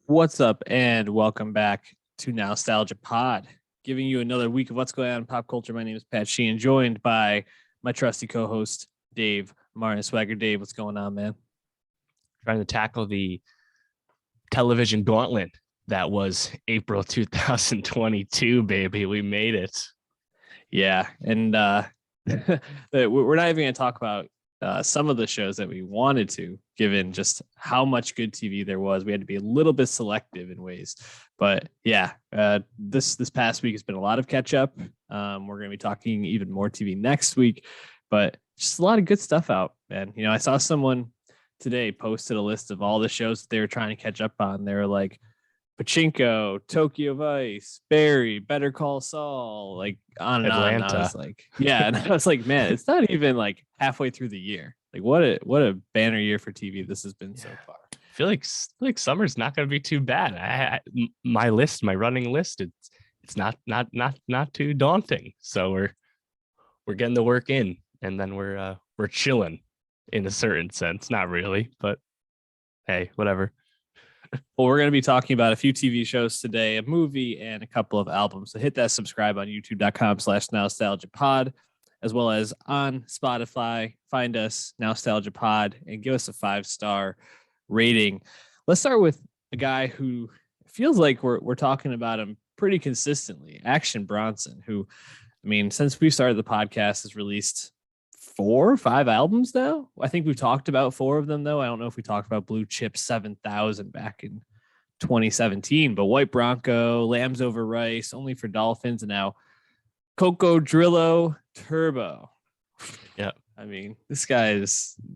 What's up, and welcome back to Nowstalgia Pod, giving you another week of what's going on in pop culture. My name is Pat Sheehan, joined by my trusty co-host, Dave Martin Swagger. Dave, what's going on, man? Trying to tackle the television gauntlet that was April 2022, baby. We made it. Yeah, and we're not even going to talk about some of the shows that we wanted to, given just how much good TV there was. We had to be a little bit selective in ways, but yeah, this past week has been a lot of catch up. We're going to be talking even more TV next week, but just a lot of good stuff out. And I saw someone today posted a list of all the shows that they were trying to catch up on. They were like Pachinko, Tokyo Vice, Barry, Better Call Saul, like on and Atlanta. on. I was like, yeah, and I was like, man, it's not even like halfway through the year. Like, what a banner year for TV this has been so far. I feel like summer's not going to be too bad. My running list, it's not too daunting. So we're getting the work in, and then we're chilling in a certain sense. Not really, but hey, whatever. Well, we're going to be talking about a few TV shows today, a movie, and a couple of albums. So hit that subscribe on youtube.com/nostalgiapod, as well as on Spotify. Find us, Nowstalgia Pod, and give us a 5-star rating. Let's start with a guy who feels like we're talking about him pretty consistently, Action Bronson, who, I mean, since we started the podcast, has released 4 or 5 albums now. I think we've talked about 4 of them, though. I don't know if we talked about Blue Chip 7000 back in 2017, but White Bronco, Lambs Over Rice, Only for Dolphins, and now Cocodrillo Turbo. Yeah. I mean, this guy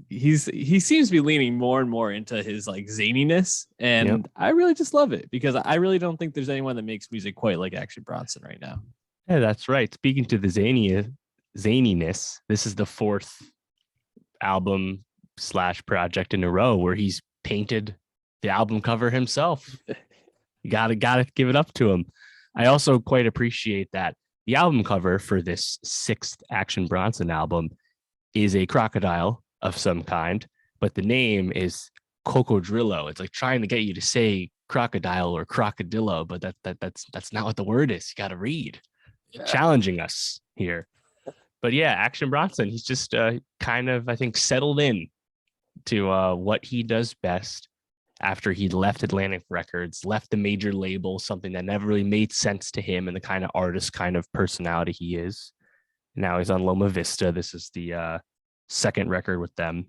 he seems to be leaning more and more into his like zaniness, and I really just love it because I really don't think there's anyone that makes music quite like Action Bronson right now. Yeah, that's right. Speaking to the zaniness, this is the 4th album / project in a row where he's painted the album cover himself. You gotta give it up to him. I also quite appreciate that the album cover for this 6th Action Bronson album is a crocodile of some kind, but the name is Cocodrillo. It's like trying to get you to say crocodile or crocodillo, but that's not what the word is. You got to read. Yeah. Challenging us here. But yeah, Action Bronson, he's just kind of, I think, settled in to what he does best after he left Atlantic Records, left the major label, something that never really made sense to him and the kind of artist, kind of personality he is. Now he's on Loma Vista. This is the 2nd record with them.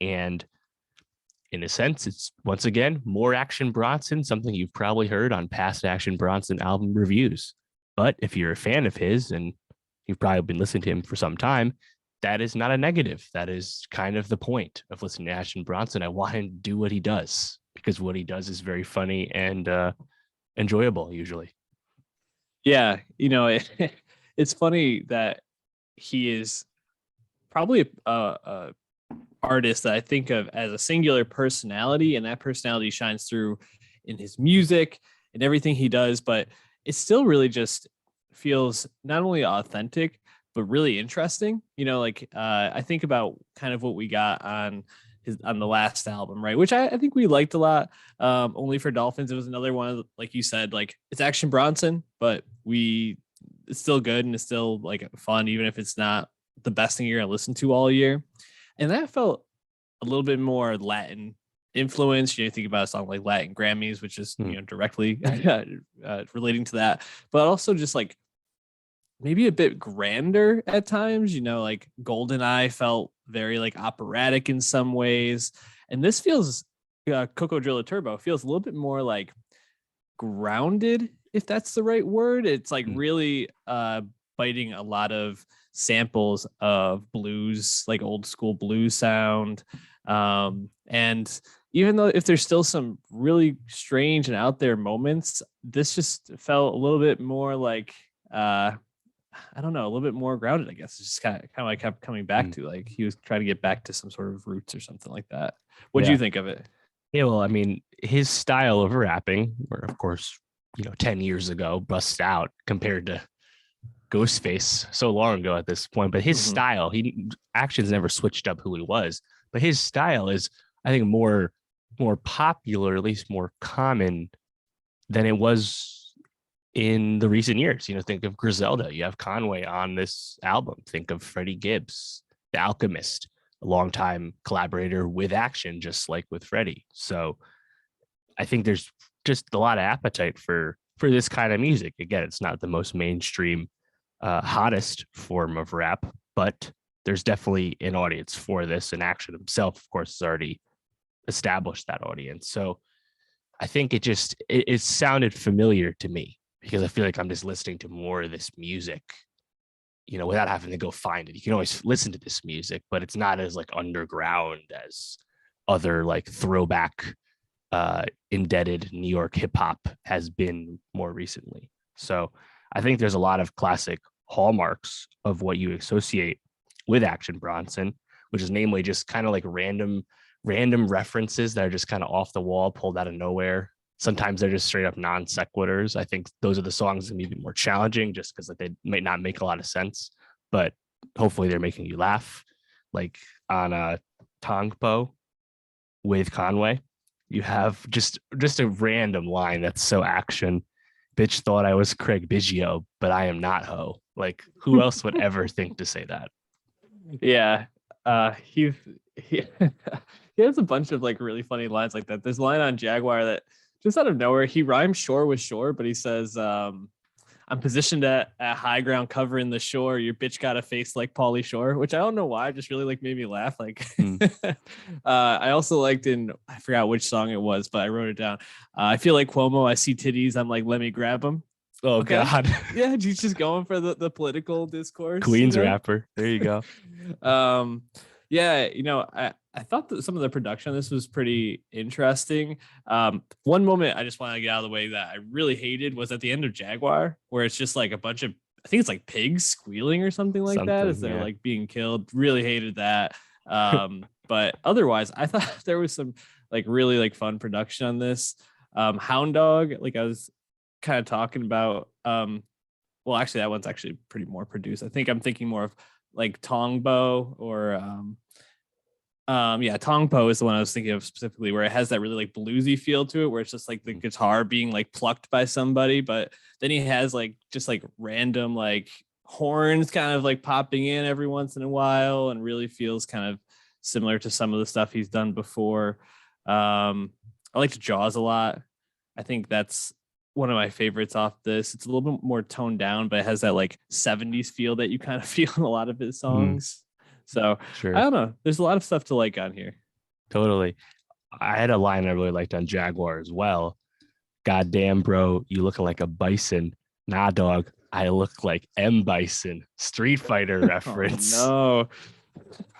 And in a sense, it's once again more Action Bronson, something you've probably heard on past Action Bronson album reviews. But if you're a fan of his, and you've probably been listening to him for some time, that is not a negative. That is kind of the point of listening to Action Bronson. I want him to do what he does because what he does is very funny and enjoyable usually. Yeah, it's funny that he is probably a artist that I think of as a singular personality, and that personality shines through in his music and everything he does, but it still really just feels not only authentic, but really interesting. I think about kind of what we got on the last album, right? Which I think we liked a lot. Only for Dolphins. It was another one, like you said, like it's Action Bronson, but it's still good and it's still like fun, even if it's not the best thing you're gonna listen to all year. And that felt a little bit more Latin influence. You think about a song like Latin Grammys, which is directly relating to that, but also just like maybe a bit grander at times. Like GoldenEye felt very like operatic in some ways, and this feels Cocodrillo Turbo feels a little bit more like grounded, if that's the right word. It's like really biting a lot of samples of blues, like old school blues sound. And even though if there's still some really strange and out there moments, this just felt a little bit more like I don't know, a little bit more grounded, I guess. It's just kind of like kept coming back to, like he was trying to get back to some sort of roots or something like that. What do you think of it? Yeah, well, I mean, his style of rapping, where of course, 10 years ago, bust out compared to Ghostface so long ago at this point, but his style, Action's never switched up who he was, but his style is, I think, more more popular, at least more common than it was in the recent years. Think of Griselda. You have Conway on this album. Think of Freddie Gibbs, The Alchemist, a longtime collaborator with Action, just like with Freddie. So I think there's just a lot of appetite for this kind of music. Again, it's not the most mainstream, hottest form of rap, but there's definitely an audience for this. And Action himself, of course, has already established that audience. So I think it sounded familiar to me because I feel like I'm just listening to more of this music, without having to go find it. You can always listen to this music, but it's not as like underground as other like throwback, indebted New York hip hop has been more recently. So I think there's a lot of classic hallmarks of what you associate with Action Bronson, which is namely just kind of like random references that are just kind of off the wall, pulled out of nowhere. Sometimes they're just straight up non sequiturs. I think those are the songs that may be more challenging just because like, they might not make a lot of sense, but hopefully they're making you laugh. Like on Tongpo with Conway, you have just a random line that's so Action. Bitch thought I was Craig Biggio, but I am not ho. Like who else would ever think to say that? Yeah. He he has a bunch of like really funny lines like that. There's a line on Jaguar that just out of nowhere, he rhymes shore with shore, but he says, I'm positioned at high ground covering the shore. Your bitch got a face like Pauly Shore, which I don't know why, just really like made me laugh. Like I also liked I forgot which song it was, but I wrote it down. I feel like Cuomo, I see titties. I'm like, let me grab them. Oh okay. God. Yeah, he's just going for the political discourse. Queens rapper. There you go. Yeah, I thought that some of the production on this was pretty interesting. One moment I just want to get out of the way that I really hated was at the end of Jaguar, where it's just like a bunch of, I think it's like pigs squealing or something like that as they're like being killed. Really hated that. But otherwise, I thought there was some like really like fun production on this. Hound Dog, like I was kind of talking about. Well, actually, that one's actually pretty more produced. I think I'm thinking more of like Tongbo or Tongpo is the one I was thinking of specifically, where it has that really like bluesy feel to it, where it's just like the guitar being like plucked by somebody, but then he has like just like random like horns kind of like popping in every once in a while, and really feels kind of similar to some of the stuff he's done before. I liked Jaws a lot. I think that's one of my favorites off this. It's a little bit more toned down, but it has that like 70s feel that you kind of feel in a lot of his songs. So sure. I don't know. There's a lot of stuff to like on here. Totally. I had a line I really liked on Jaguar as well. Goddamn, bro, you looking like a bison. Nah, dog, I look like M. Bison. Street Fighter reference. Oh,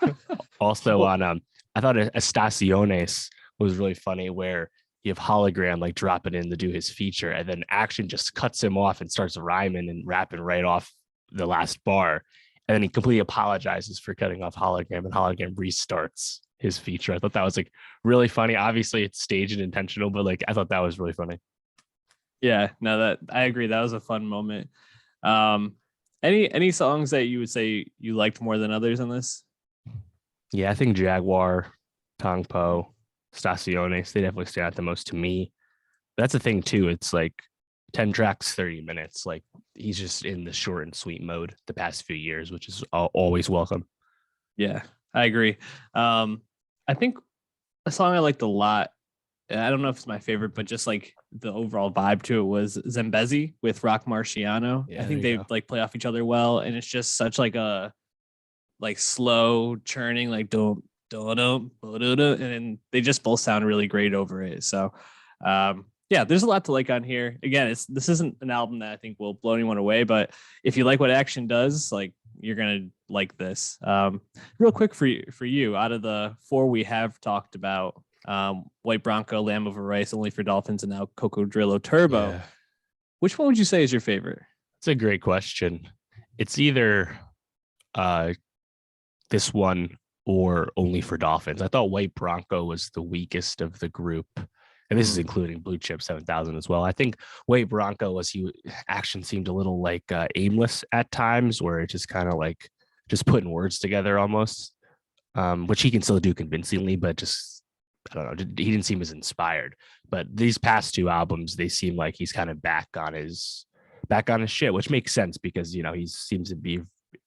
no. Also on I thought Estaciones was really funny, where you have Hologram like dropping in to do his feature, and then Action just cuts him off and starts rhyming and rapping right off the last bar. And then he completely apologizes for cutting off Hologram, and Hologram restarts his feature. I thought that was like really funny. Obviously it's staged and intentional, but like I thought that was really funny. Yeah, no, that I agree. That was a fun moment. Any songs that you would say you liked more than others on this? Yeah, I think Jaguar, Tongpo, Staciones, they definitely stand out the most to me. That's the thing too. It's like 10 tracks, 30 minutes. Like he's just in the short and sweet mode the past few years, which is always welcome. Yeah, I agree. I think a song I liked a lot, I don't know if it's my favorite, but just like the overall vibe to it, was Zambezi with Rock Marciano. Yeah, I think they like play off each other well, and it's just such like a like slow churning, like don't, and then they just both sound really great over it. So yeah, there's a lot to like on here. Again, this isn't an album that I think will blow anyone away, but if you like what Action does, like you're gonna like this. Real quick for you, out of the 4 we have talked about, White Bronco, Lamb Over Rice, Only for Dolphins, and now Cocodrillo Turbo, which one would you say is your favorite? It's a great question. It's either this one or Only for Dolphins. I thought White Bronco was the weakest of the group. And this is including Blue Chip 7000 as well. I think White Bronco Action seemed a little like aimless at times, where it just kind of like just putting words together almost, which he can still do convincingly, but just I don't know, he didn't seem as inspired. But these past two albums, they seem like he's kind of back on his shit, which makes sense because he seems to be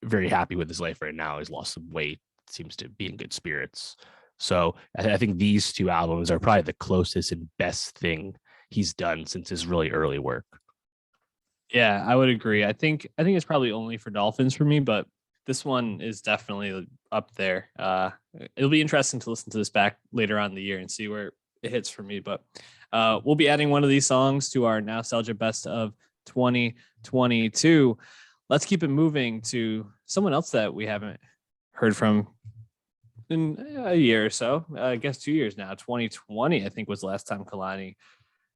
very happy with his life right now. He's lost some weight, seems to be in good spirits. So I think these two albums are probably the closest and best thing he's done since his really early work. Yeah, I would agree. I think it's probably only for Dolphins for me, but this one is definitely up there. It'll be interesting to listen to this back later on in the year and see where it hits for me. But we'll be adding one of these songs to our Nowstalgia Best of 2022. Let's keep it moving to someone else that we haven't heard from in a year or so. I guess 2 years now. 2020, I think, was the last time Kehlani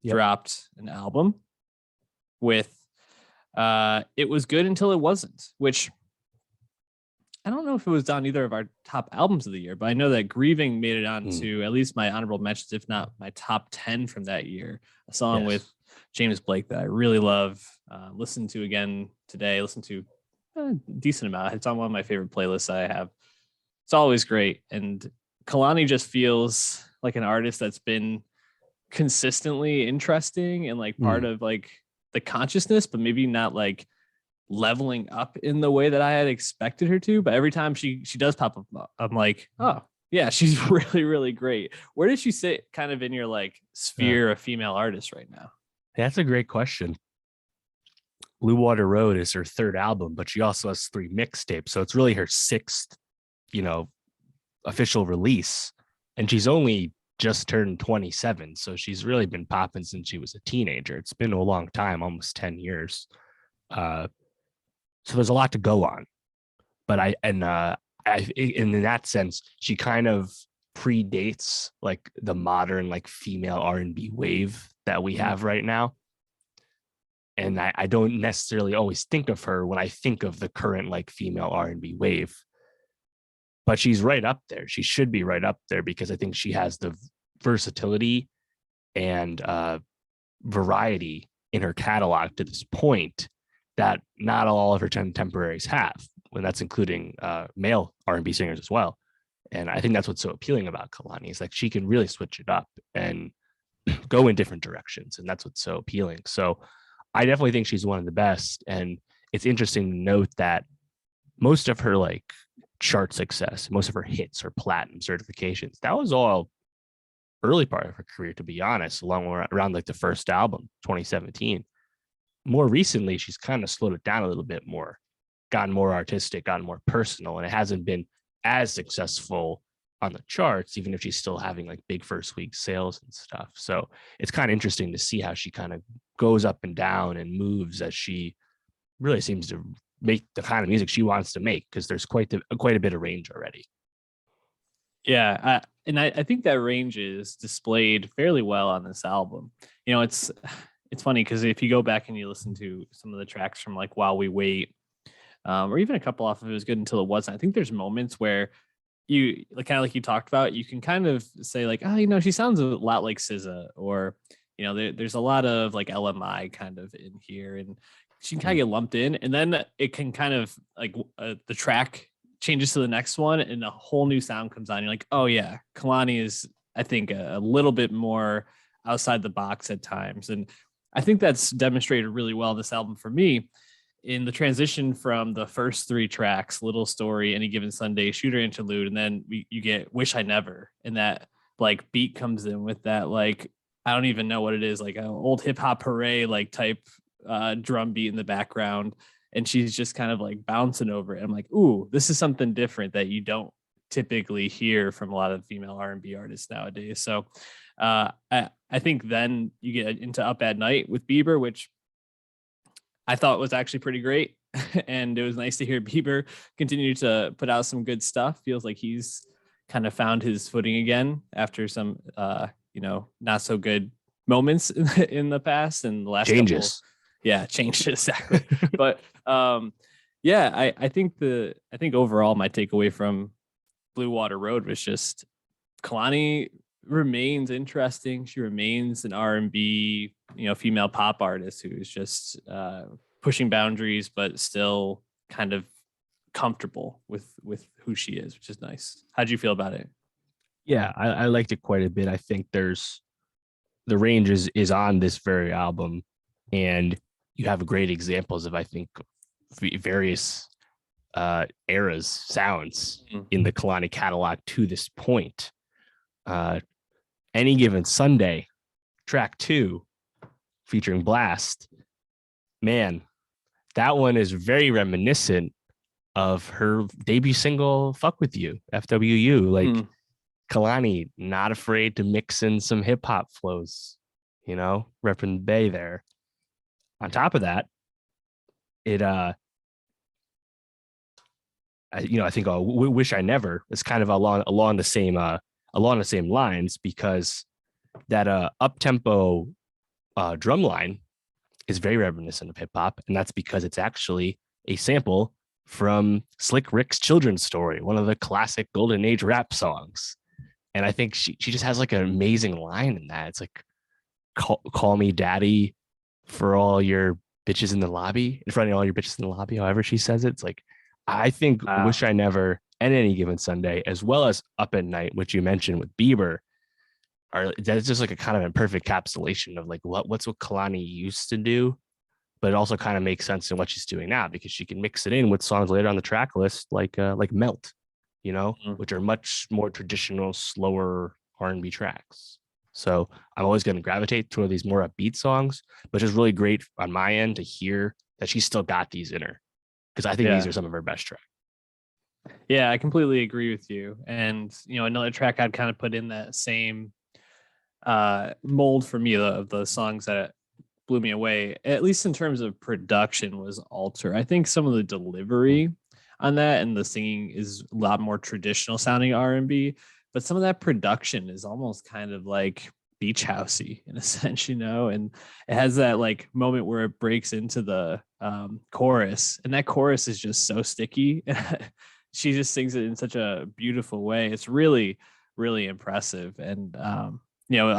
dropped an album with It Was Good Until It Wasn't, which I don't know if it was on either of our top albums of the year, but I know that Grieving made it on to at least my honorable mentions, if not my top 10 from that year. A song with James Blake that I really love. Listened to again today, listened to a decent amount. It's on one of my favorite playlists I have. It's always great. And Kehlani just feels like an artist that's been consistently interesting and like part of like the consciousness, but maybe not like leveling up in the way that I had expected her to. But every time she does pop up, I'm like, oh yeah, she's really, really great. Where does she sit kind of in your like sphere of female artists right now? That's a great question. Blue Water Road is her third album, but she also has 3 mixtapes. So it's really her 6th, official release. And she's only just turned 27. So she's really been popping since she was a teenager. It's been a long time, almost 10 years. So there's a lot to go on. But in that sense, she kind of predates like the modern like female R&B wave that we have right now. And I don't necessarily always think of her when I think of the current like female R&B wave. But she's right up there. She should be right up there because I think she has the versatility and variety in her catalog to this point that not all of her contemporaries have, when that's including male R&B singers as well. And I think that's what's so appealing about Kehlani is like she can really switch it up and go in different directions. And that's what's so appealing. So I definitely think she's one of the best. And it's interesting to note that most of her like chart success, most of her hits or platinum certifications, that was all early part of her career, to be honest, around like the first album, 2017. More recently, she's kind of slowed it down a little bit more, gotten more artistic, gotten more personal, and it hasn't been as successful on the charts, even if she's still having like big first week sales and stuff. So it's kind of interesting to see how she kind of goes up and down and moves as she really seems to make the kind of music she wants to make, because there's quite a bit of range already. Yeah, I think that range is displayed fairly well on this album. It's funny because if you go back and you listen to some of the tracks from like While We Wait, or even a couple off of It Was Good Until It Wasn't, I think there's moments where you kind of like you talked about, you can kind of say like, oh, she sounds a lot like SZA, or there's a lot of like LMI kind of in here, and she can kind of get lumped in, and then it can kind of like the track changes to the next one and a whole new sound comes on. You're like, oh yeah, Kehlani is, I think, a little bit more outside the box at times. And I think that's demonstrated really well in this album for me in the transition from the first 3 tracks, Little Story, Any Given Sunday, Shooter Interlude, and then you get Wish I Never. And that like beat comes in with that, like, I don't even know what it is, like an old hip hop hooray, like type drum beat in the background. And she's just kind of like bouncing over it. I'm like, ooh, this is something different that you don't typically hear from a lot of female R&B artists nowadays. So I think then you get into Up at Night with Bieber, which I thought was actually pretty great. And it was nice to hear Bieber continue to put out some good stuff. Feels like he's kind of found his footing again after some, not so good moments in the past and the last changes. Changed exactly. But I think overall my takeaway from Blue Water Road was just Kehlani remains interesting. She remains an R&B, female pop artist who's just pushing boundaries, but still kind of comfortable with who she is, which is nice. How'd you feel about it? Yeah, I liked it quite a bit. I think there's the range is on this very album, and you have great examples of, I think, various eras sounds Mm. in the Kehlani catalog to this point. Uh, Any Given Sunday, track 2, featuring Blast. Man, that one is very reminiscent of her debut single "Fuck With You," FWU. Like, Mm. Kehlani not afraid to mix in some hip hop flows, repping the Bay there. On top of that, it I think "Wish I Never" is kind of along the same lines, because that up tempo drum line is very reminiscent of hip hop, and that's because it's actually a sample from Slick Rick's Children's Story, one of the classic golden age rap songs. And I think she just has like an amazing line in that. It's like, call me daddy for all your bitches in the lobby, in front of all your bitches in the lobby, however she says it. It's like, I think Wow. Wish I Never and Any Given Sunday, as well as Up at Night, which you mentioned with Bieber, that's just like a kind of a perfect encapsulation of like what's what Kehlani used to do, but it also kind of makes sense in what she's doing now, because she can mix it in with songs later on the track list, like Melt, Mm. which are much more traditional, slower R&B tracks. So I'm always going to gravitate toward these more upbeat songs, but it's really great on my end to hear that she's still got these in her, because I think these Yeah. are some of her best tracks. Yeah, I completely agree with you. And another track I'd kind of put in that same mold for me of the songs that blew me away, at least in terms of production, was Alter. I think some of the delivery on that and the singing is a lot more traditional sounding R&B, but some of that production is almost kind of like beach housey in a sense, and it has that like moment where it breaks into the chorus, and that chorus is just so sticky. She just sings it in such a beautiful way. It's really, really impressive. And on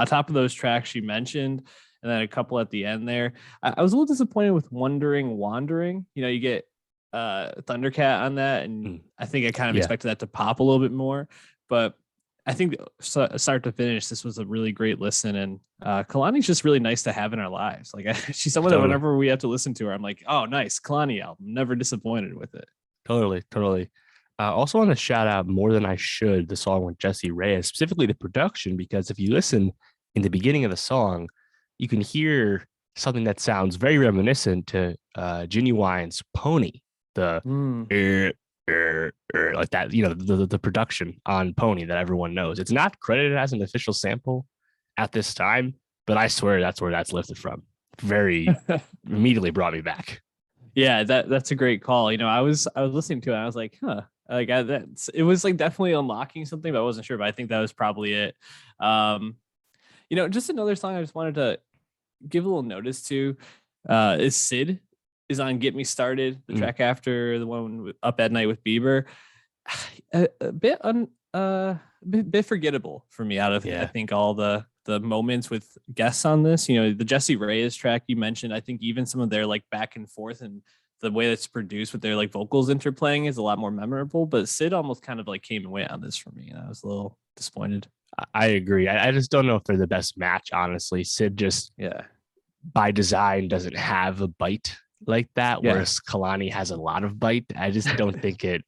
top of those tracks you mentioned, and then a couple at the end there, I was a little disappointed with Wandering. You get Thundercat on that, and Mm. I think I kind of Yeah, expected that to pop a little bit more, but I think start to finish, this was a really great listen. And Kehlani's just really nice to have in our lives. Like she's someone that totally, whenever we have to listen to her, I'm like, oh, nice Kehlani album. Never disappointed with it. totally. Also want to shout out More Than I Should, the song with Jesse Reyes, specifically the production, because if you listen in the beginning of the song, you can hear something that sounds very reminiscent to Genuine's Pony, the Mm. like that, the production on Pony that everyone knows. It's not credited as an official sample at this time, but I swear that's where that's lifted from. Very immediately brought me back. Yeah, that's a great call. I was listening to it and I was like, huh. Like that's it was like definitely unlocking something, but I wasn't sure. But I think that was probably it. Um, just another song I just wanted to give a little notice to is Sid is on Get Me Started, the Mm, track after the one with Up at Night with Bieber. A bit bit forgettable for me out of I yeah. think all the moments with guests on this. The Jesse Reyes track you mentioned, I think even some of their like back and forth and the way that's produced with their like vocals interplaying is a lot more memorable. But Sid almost kind of like came and went on this for me, and I was a little disappointed. I agree. I just don't know if they're the best match, honestly. Sid just Yeah. by design doesn't have a bite like that, Yeah. whereas Kehlani has a lot of bite. I just don't think they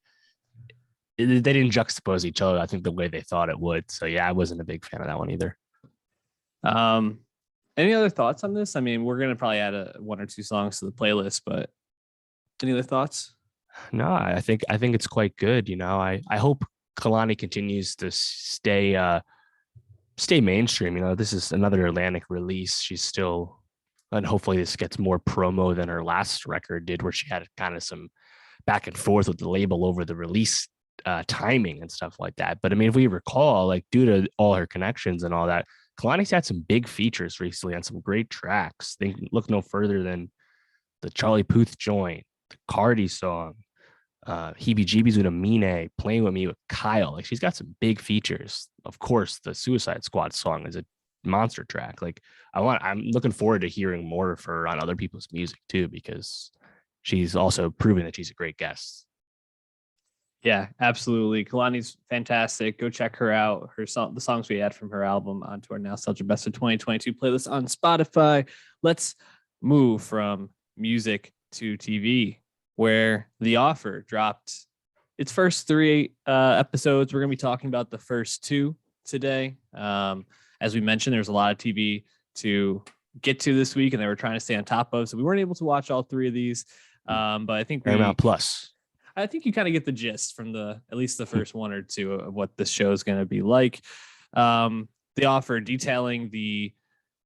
didn't juxtapose each other, I think, the way they thought it would. So yeah, I wasn't a big fan of that one either. Um, any other thoughts on this? I mean, we're gonna probably add one or two songs to the playlist, but any other thoughts? No, I think it's quite good. I hope Kehlani continues to stay mainstream. This is another Atlantic release. She's still, and hopefully this gets more promo than her last record did, where she had kind of some back and forth with the label over the release timing and stuff like that. But I mean, if we recall, like, due to all her connections and all that, Kalani's had some big features recently on some great tracks. They look no further than the Charlie Puth joint, the Cardi song, Heebie Jeebies with Amine, Playing With Me with Kyle. Like, she's got some big features. Of course, the Suicide Squad song is a monster track. Like, I'm looking forward to hearing more of her on other people's music too, because she's also proven that she's a great guest. Yeah, absolutely. Kehlani's fantastic. Go check her out. The songs we had from her album onto our Nowstalgia Best of 2022 playlist on Spotify. Let's move from music to TV, where The Offer dropped its first three episodes. We're going to be talking about the first two today. As we mentioned, there's a lot of TV to get to this week, and they were trying to stay on top of, so we weren't able to watch all three of these. But I think Paramount Plus. I think you kind of get the gist from at least the first one or two of what this show is going to be like. The Offer detailing the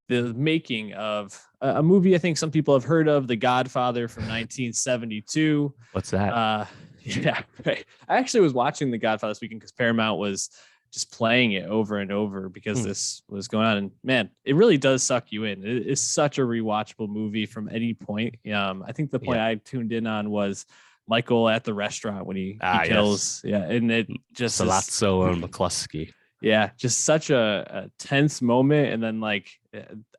making of a movie I think some people have heard of, The Godfather from 1972. What's that? Yeah, right. I actually was watching The Godfather this weekend because Paramount was just playing it over and over because this was going on. And man, it really does suck you in. It is such a rewatchable movie from any point. I think the point I tuned in on was Michael at the restaurant when he kills. Yes. Yeah. And it just Salazzo and McCluskey. Yeah. Just such a tense moment. And then like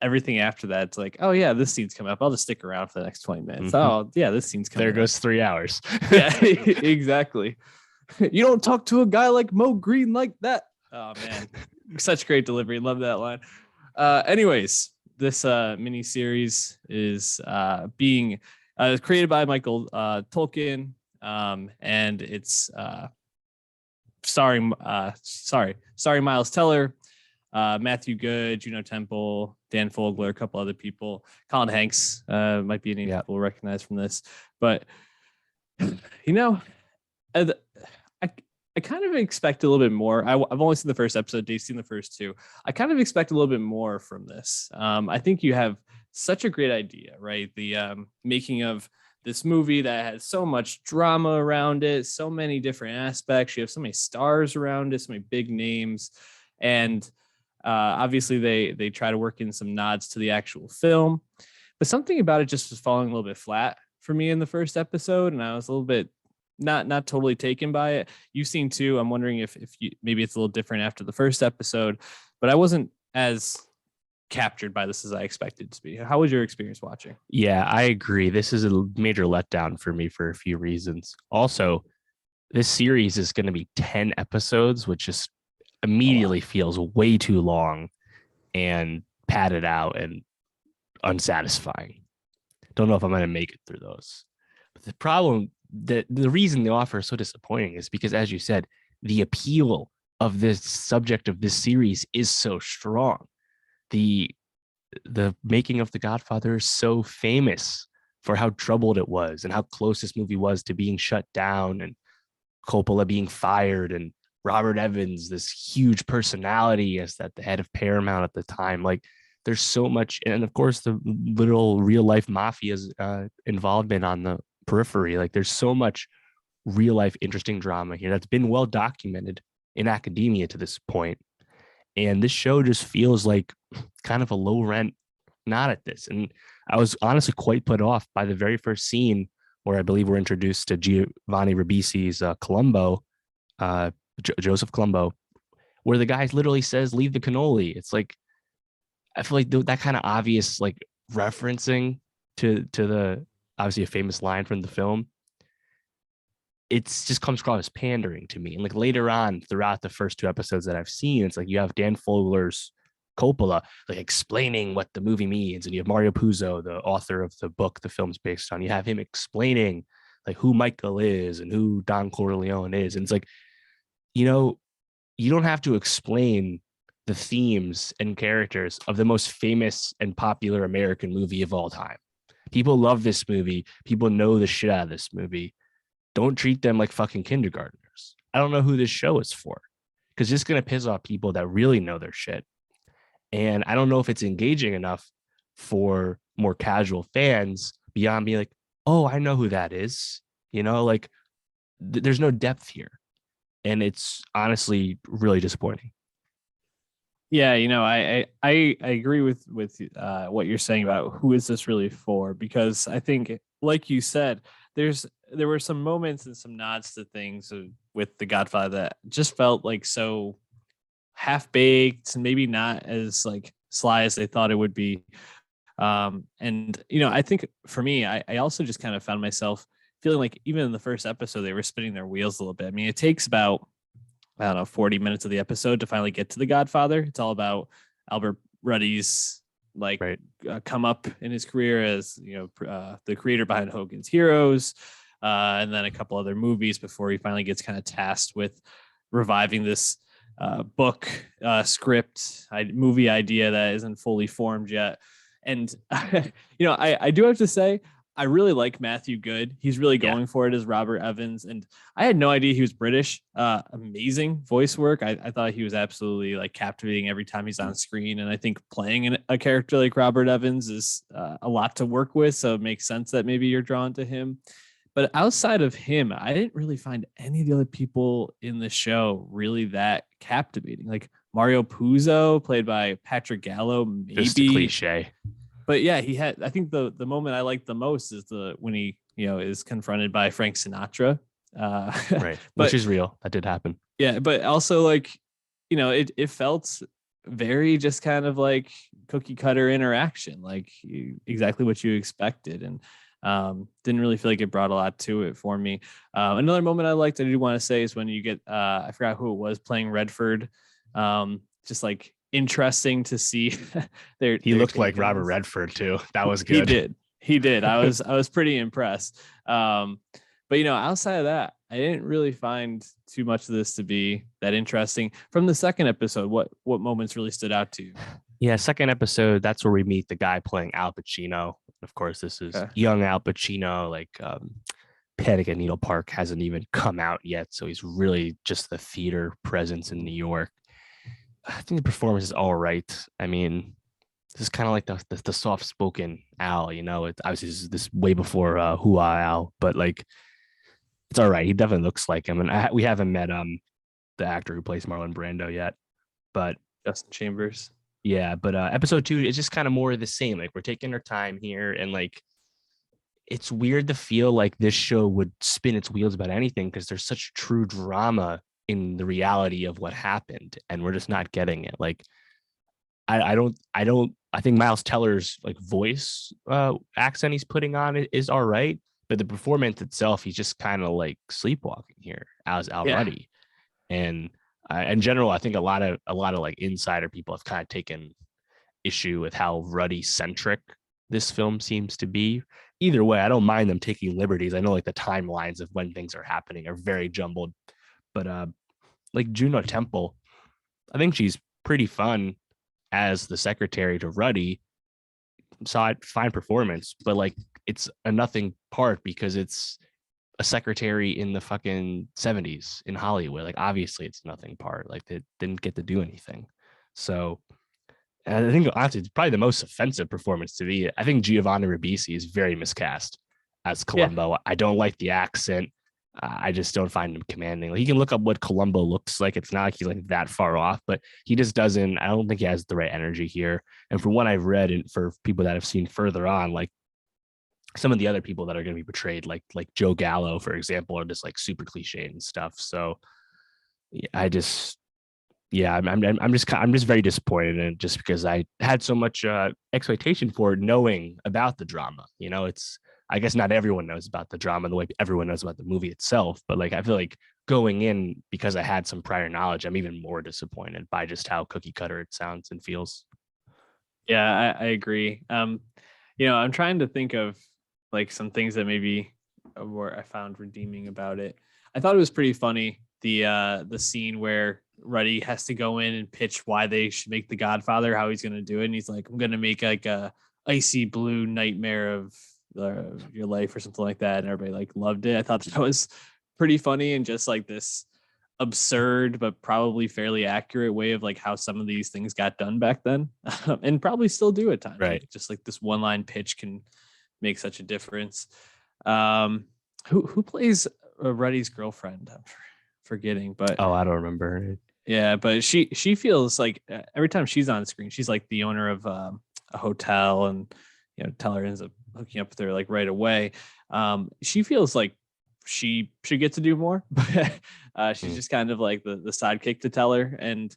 everything after that, it's like, oh yeah, this scene's coming up. I'll just stick around for the next 20 minutes. Mm-hmm. Oh yeah, this scene's coming up. There goes 3 hours. Yeah, exactly. You don't talk to a guy like Mo Green like that. Oh man, such great delivery. Love that line. Anyways, this mini series is being created by Michael Tolkien, and it's starring Miles Teller, Matthew Good, Juno Temple, Dan Fogler, a couple other people. Colin Hanks might be a name people recognize from this, but I kind of expect a little bit more. I've only seen the first episode. Dave's seen the first two. I kind of expect a little bit more from this. I think you have such a great idea, right? The making of this movie that has so much drama around it, so many different aspects. You have so many stars around it, so many big names. And obviously they try to work in some nods to the actual film. But something about it just was falling a little bit flat for me in the first episode. And I was a little bit not totally taken by it. You've seen too. I'm wondering if you, maybe it's a little different after the first episode, but I wasn't as captured by this as I expected to be. How was your experience watching? Yeah, I agree. This is a major letdown for me for a few reasons. Also, this series is going to be 10 episodes, which just immediately feels way too long and padded out and unsatisfying. Don't know if I'm going to make it through those. But the problem, the reason The Offer is so disappointing is because, as you said, the appeal of this subject of this series is so strong. The making of The Godfather is so famous for how troubled it was and how close this movie was to being shut down, and Coppola being fired, and Robert Evans, this huge personality as the head of Paramount at the time. Like, there's so much, and of course the literal real life mafia's involvement on the periphery. Like, there's so much real life interesting drama here that's been well documented in academia to this point. And this show just feels like kind of a low rent nod at this. And I was honestly quite put off by the very first scene where I believe we're introduced to Giovanni Ribisi's Columbo, Joseph Columbo, where the guy literally says, "Leave the cannoli." It's like, I feel like that kind of obvious, like, referencing to the obviously a famous line from the film. It's just comes across as pandering to me. And like later on throughout the first two episodes that I've seen, it's like you have Dan Fogler's Coppola like explaining what the movie means, and you have Mario Puzo, the author of the book the film's based on. You have him explaining like who Michael is and who Don Corleone is. And it's like, you don't have to explain the themes and characters of the most famous and popular American movie of all time. People love this movie. People know the shit out of this movie. Don't treat them like fucking kindergartners. I don't know who this show is for, because it's going to piss off people that really know their shit. And I don't know if it's engaging enough for more casual fans beyond being like, oh, I know who that is. Like there's no depth here. And it's honestly really disappointing. Yeah, I agree with what you're saying about who is this really for, because I think, like you said, there were some moments and some nods to things with The Godfather that just felt like so half baked and maybe not as like sly as they thought it would be. And I think for me, I also just kind of found myself feeling like even in the first episode, they were spinning their wheels a little bit. I mean, it takes about, I don't know, 40 minutes of the episode to finally get to The Godfather. It's all about Albert Ruddy's like Right. come up in his career as, the creator behind Hogan's Heroes, and then a couple other movies before he finally gets kind of tasked with reviving this book script movie idea that isn't fully formed yet. And I do have to say, I really like Matthew Good. He's really going for it as Robert Evans, and I had no idea he was British. Amazing voice work. I thought he was absolutely like captivating every time he's on screen, and I think playing a character like Robert Evans is a lot to work with, so it makes sense that maybe you're drawn to him. But outside of him, I didn't really find any of the other people in the show really that captivating. Like Mario Puzo, played by Patrick Gallo, maybe. Just a cliche. But yeah, he had, I think the moment I liked the most is when he, is confronted by Frank Sinatra. Right. Which is real. That did happen. Yeah. But also like, it felt very just kind of like cookie cutter interaction, like exactly what you expected. And didn't really feel like it brought a lot to it for me. Another moment I liked, I do want to say, is when you get, I forgot who it was playing Redford. Just like interesting to see. He looked like Robert Redford too. That was good. He did. I was pretty impressed. But outside of that, I didn't really find too much of this to be that interesting. From the second episode, what moments really stood out to you? Yeah, second episode, that's where we meet the guy playing Al Pacino. Of course, this is young Al Pacino. Like Panic at Needle Park hasn't even come out yet, so he's really just the theater presence in New York. I think the performance is all right. I mean, this is kind of like the soft-spoken Al, It obviously this way before Hua Al, but like it's all right. He definitely looks like him, and we haven't met the actor who plays Marlon Brando yet, but Justin Chambers. Yeah, but episode 2 is just kind of more of the same. Like we're taking our time here, and like it's weird to feel like this show would spin its wheels about anything because there's such true drama in the reality of what happened, and we're just not getting it. Like I think Miles Teller's like voice accent he's putting on it is all right, but the performance itself, he's just kind of like sleepwalking here as Al Ruddy. And in general, I think a lot of like insider people have kind of taken issue with how Ruddy centric this film seems to be. Either way, I don't mind them taking liberties. I know like the timelines of when things are happening are very jumbled, but like Juno Temple, I think she's pretty fun as the secretary to Ruddy. Saw it, fine performance, but like it's a nothing part because it's a secretary in the fucking 70s in Hollywood. Like obviously it's nothing part. Like they didn't get to do anything. So and I think honestly it's probably the most offensive performance to me. I think Giovanni Ribisi is very miscast as Columbo. Yeah. I don't like the accent. I just don't find him commanding. Like, he can look up what Columbo looks like. It's not like he's like that far off, but he just doesn't. I don't think he has the right energy here. And from what I've read, and for people that have seen further on, like some of the other people that are going to be portrayed, like Joe Gallo, for example, are just like super cliche and stuff. So I'm just very disappointed in it just because I had so much expectation for it, knowing about the drama. It's, I guess not everyone knows about the drama the way everyone knows about the movie itself, but like I feel like going in, because I had some prior knowledge, I'm even more disappointed by just how cookie cutter it sounds and feels. Yeah, I agree. I'm trying to think of like some things that maybe where I found redeeming about it. I thought it was pretty funny, the scene where Ruddy has to go in and pitch why they should make The Godfather, how he's going to do it, and he's like, I'm going to make like a icy blue nightmare of your life or something like that, and everybody like loved it. I thought that was pretty funny and just like this absurd but probably fairly accurate way of like how some of these things got done back then, and probably still do at times. Right. Like, just like this one line pitch can make such a difference. Who plays Ruddy's girlfriend? I'm forgetting, but I don't remember. Yeah, but she feels like every time she's on screen, she's like the owner of a hotel, and Teller ends up hooking up with her like right away. She feels like she should get to do more, but she's just kind of like the sidekick to Teller. And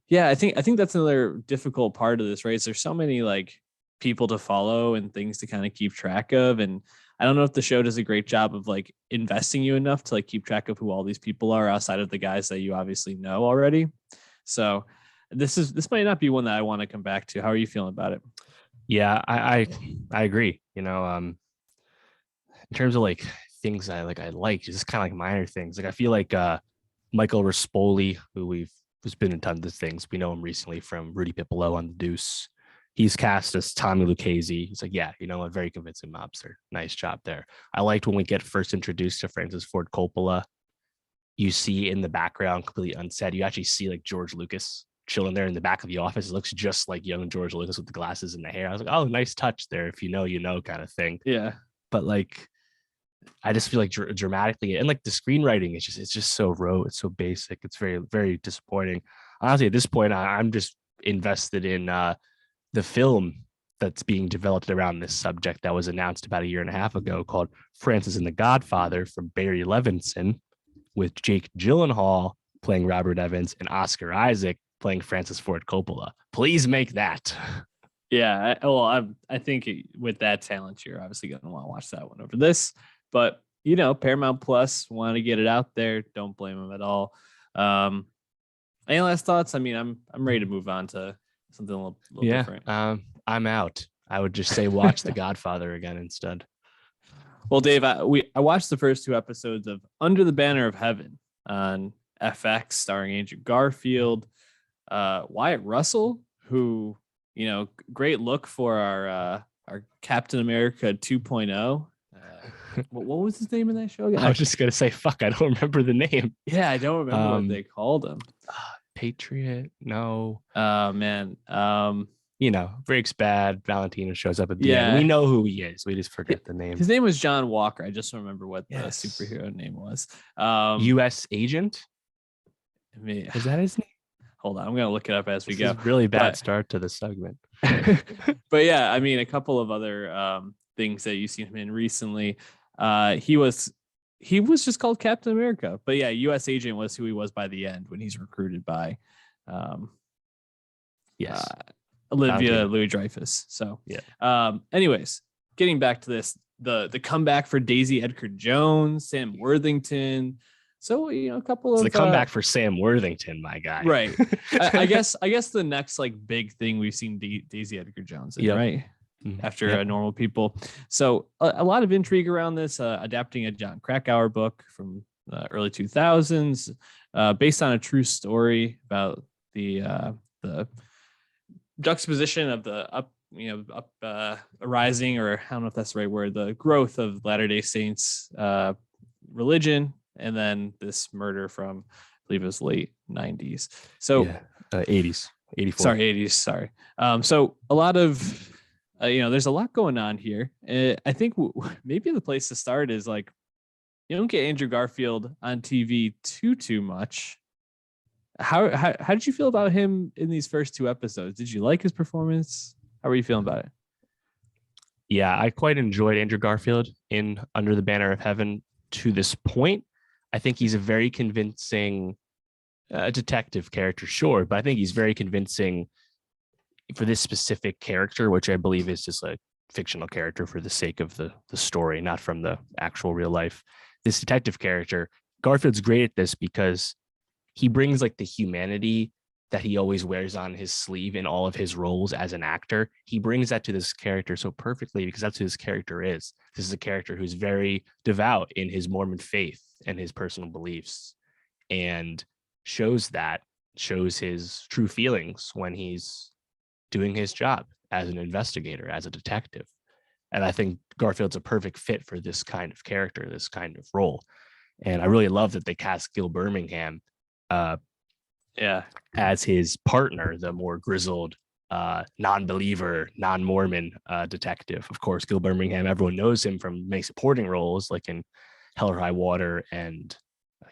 yeah, I think that's another difficult part of this, right? There's so many like people to follow and things to kind of keep track of, and I don't know if the show does a great job of like investing you enough to like keep track of who all these people are outside of the guys that you obviously know already. So this might not be one that I want to come back to. How are you feeling about it? Yeah, I agree. In terms of like things I like, just kind of like minor things. Like I feel like Michael Rispoli, who's been in tons of things. We know him recently from Rudy Pipolo on The Deuce. He's cast as Tommy Lucchese. He's like, yeah, a very convincing mobster. Nice job there. I liked when we get first introduced to Francis Ford Coppola. You see in the background, completely unsaid, you actually see like George Lucas chilling there in the back of the office. It looks just like young George Lucas with the glasses and the hair. I was like, oh, nice touch there. If you know, kind of thing. Yeah. But like, I just feel like dramatically, and like the screenwriting it's just so rote. It's so basic. It's very, very disappointing. Honestly, at this point, I'm just invested in the film that's being developed around this subject that was announced about a year and a half ago called Francis and the Godfather from Barry Levinson, with Jake Gyllenhaal playing Robert Evans and Oscar Isaac playing Francis Ford Coppola. Please make that. Yeah. I think with that talent, you're obviously going to want to watch that one over this. But, Paramount Plus wanted to get it out there. Don't blame them at all. Any last thoughts? I mean, I'm ready to move on to something a little different. I'm out. I would just say watch The Godfather again instead. Well, Dave, I watched the first 2 episodes of Under the Banner of Heaven on FX, starring Andrew Garfield, Wyatt Russell, who, great look for our Captain America 2.0. What was his name in that show again? I was just gonna say, fuck, I don't remember the name. Yeah, I don't remember what they called him. Patriot? No. Man. Breaks bad. Valentino shows up at the end. We know who he is. We just forget the name. His name was John Walker. I just don't remember what the superhero name was. U.S. Agent? Is that his name? Hold on. I'm going to look it up as we go. Really bad start to the segment. But yeah, I mean, a couple of other things that you've seen him in recently. He was just called Captain America. But yeah, U.S. Agent was who he was by the end when he's recruited by Olivia Louis-Dreyfus. So anyways, getting back to this, the comeback for Daisy Edgar Jones, Sam Worthington. So a couple of the comeback for Sam Worthington, my guy. Right. I guess the next like big thing we've seen Daisy Edgar Jones in, right? After Normal People. So a lot of intrigue around this, adapting a John Krakauer book from the early 2000s, based on a true story about the juxtaposition of the rising, or I don't know if that's the right word, the growth of Latter-day Saints religion, and then this murder from, I believe it was late 90s. So 80s, 84. Sorry, 80s. Sorry. So a lot of, there's a lot going on here. I think maybe the place to start is like, you don't get Andrew Garfield on TV too much. How did you feel about him in these first 2 episodes? Did you like his performance? How were you feeling about it? Yeah, I quite enjoyed Andrew Garfield in Under the Banner of Heaven to this point. I think he's a very convincing detective character, sure, but I think he's very convincing for this specific character, which I believe is just a fictional character for the sake of the story, not from the actual real life. This detective character, Garfield's great at this because he brings like the humanity that he always wears on his sleeve in all of his roles as an actor. He brings that to this character so perfectly because that's who this character is. This is a character who's very devout in his Mormon faith and his personal beliefs, and shows his true feelings when he's doing his job as an investigator, as a detective. And I think Garfield's a perfect fit for this kind of character, this kind of role. And I really love that they cast Gil Birmingham as his partner, the more grizzled non-believer, non-Mormon detective. Of course, Gil Birmingham, everyone knows him from many supporting roles like in Hell or High Water and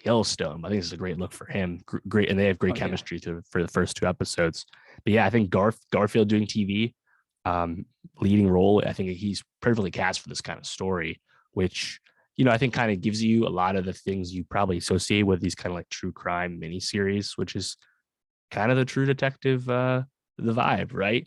Yellowstone. I think this is a great look for him. Great, and they have great chemistry for the first 2 episodes. But yeah, I think Garfield doing TV, leading role. I think he's perfectly cast for this kind of story, which I think kind of gives you a lot of the things you probably associate with these kind of like true crime miniseries, which is kind of the True Detective, the vibe, right?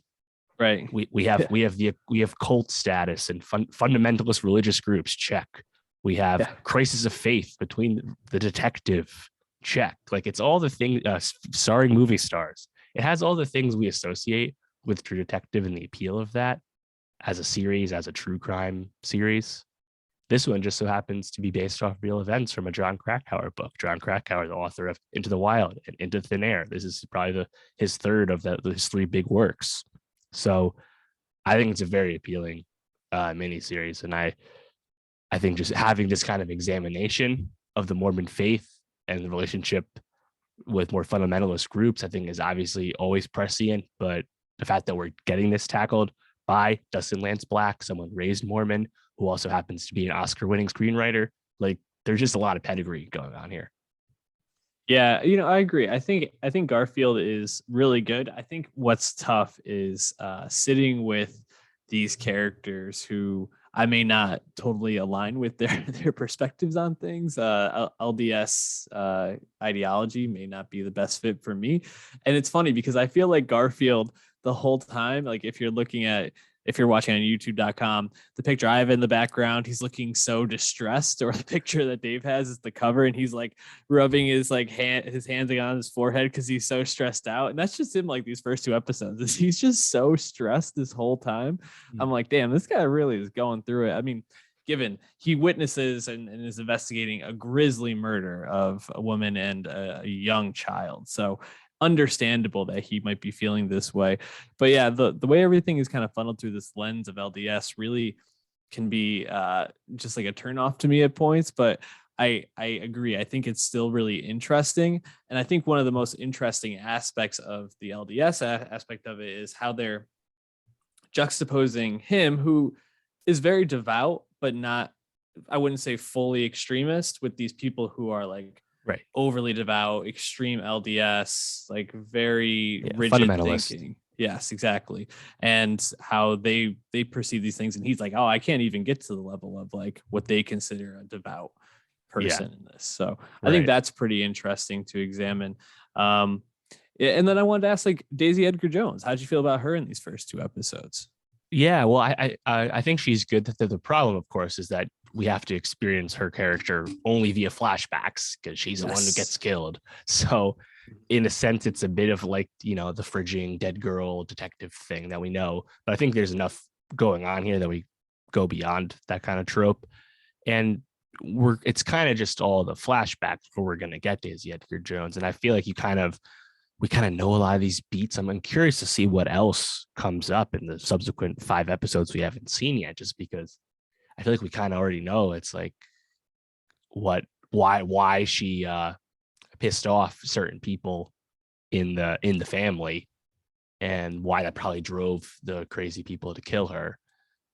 Right. We have cult status and fundamentalist religious groups. Check. We have Yeah. crisis of faith between the detective. Check. Like it's all the things. Starring movie stars. It has all the things we associate with True Detective and the appeal of that as a series, as a true crime series. This one just so happens to be based off real events from a John Krakauer book. John Krakauer, the author of Into the Wild and Into Thin Air. This is probably his third of his three big works. So I think it's a very appealing miniseries, and I think just having this kind of examination of the Mormon faith and the relationship with more fundamentalist groups, I think is obviously always prescient. But the fact that we're getting this tackled by Dustin Lance Black, someone raised Mormon, who also happens to be an Oscar-winning screenwriter, like there's just a lot of pedigree going on here. Yeah, I agree. I think Garfield is really good. I think what's tough is sitting with these characters who I may not totally align with their their perspectives on things. LDS ideology may not be the best fit for me, and it's funny because I feel like Garfield the whole time. Like if you're watching on YouTube.com, the picture I have in the background, he's looking so distressed, or the picture that Dave has is the cover, and he's like rubbing his hands on his forehead because he's so stressed out. And that's just him like these first two episodes. He's just so stressed this whole time. I'm like, damn, this guy really is going through it. I mean, given he witnesses and is investigating a grisly murder of a woman and a young child. So understandable that he might be feeling this way. But yeah, the way everything is kind of funneled through this lens of LDS really can be just like a turnoff to me at points. But I agree. I think it's still really interesting. And I think one of the most interesting aspects of the LDS aspect of it is how they're juxtaposing him, who is very devout, but not, I wouldn't say fully extremist, with these people who are like Right. overly devout, extreme LDS, like very rigid fundamentalist thinking. Yes, exactly. And how they perceive these things. And he's like, oh, I can't even get to the level of like what they consider a devout person in this. So I think that's pretty interesting to examine. And then I wanted to ask, like, Daisy Edgar Jones, how'd you feel about her in these first two episodes? Yeah, well, I think she's good. The problem, of course, is that we have to experience her character only via flashbacks because she's the one who gets killed. So, in a sense, it's a bit of like the fridging dead girl detective thing that we know. But I think there's enough going on here that we go beyond that kind of trope, and it's kind of just all the flashbacks where we're gonna get Daisy Edgar Jones, and I feel like we kind of know a lot of these beats. I'm curious to see what else comes up in the subsequent 5 episodes we haven't seen yet, just because I feel like we kind of already know it's like why she pissed off certain people in the family, and why that probably drove the crazy people to kill her.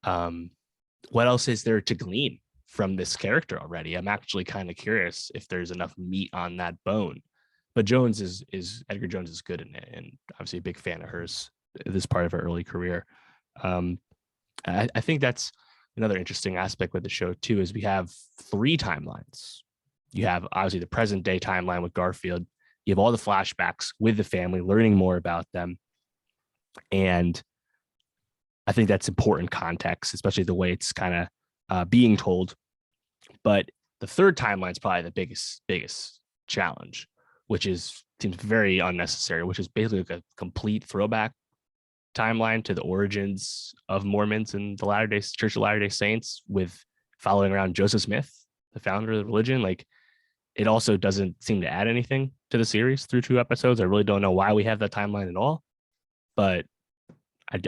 What else is there to glean from this character already? I'm actually kind of curious if there's enough meat on that bone. But Jones is Edgar Jones is good in it, and obviously a big fan of hers. This part of her early career. I think that's another interesting aspect with the show too. Is we have 3 timelines. You have obviously the present day timeline with Garfield. You have all the flashbacks with the family, learning more about them, and I think that's important context, especially the way it's kind of being told. But the third timeline is probably the biggest challenge, which seems very unnecessary, which is basically like a complete throwback timeline to the origins of Mormons and the Church of Latter-day Saints, with following around Joseph Smith, the founder of the religion. Like, it also doesn't seem to add anything to the series through 2 episodes. I really don't know why we have that timeline at all, but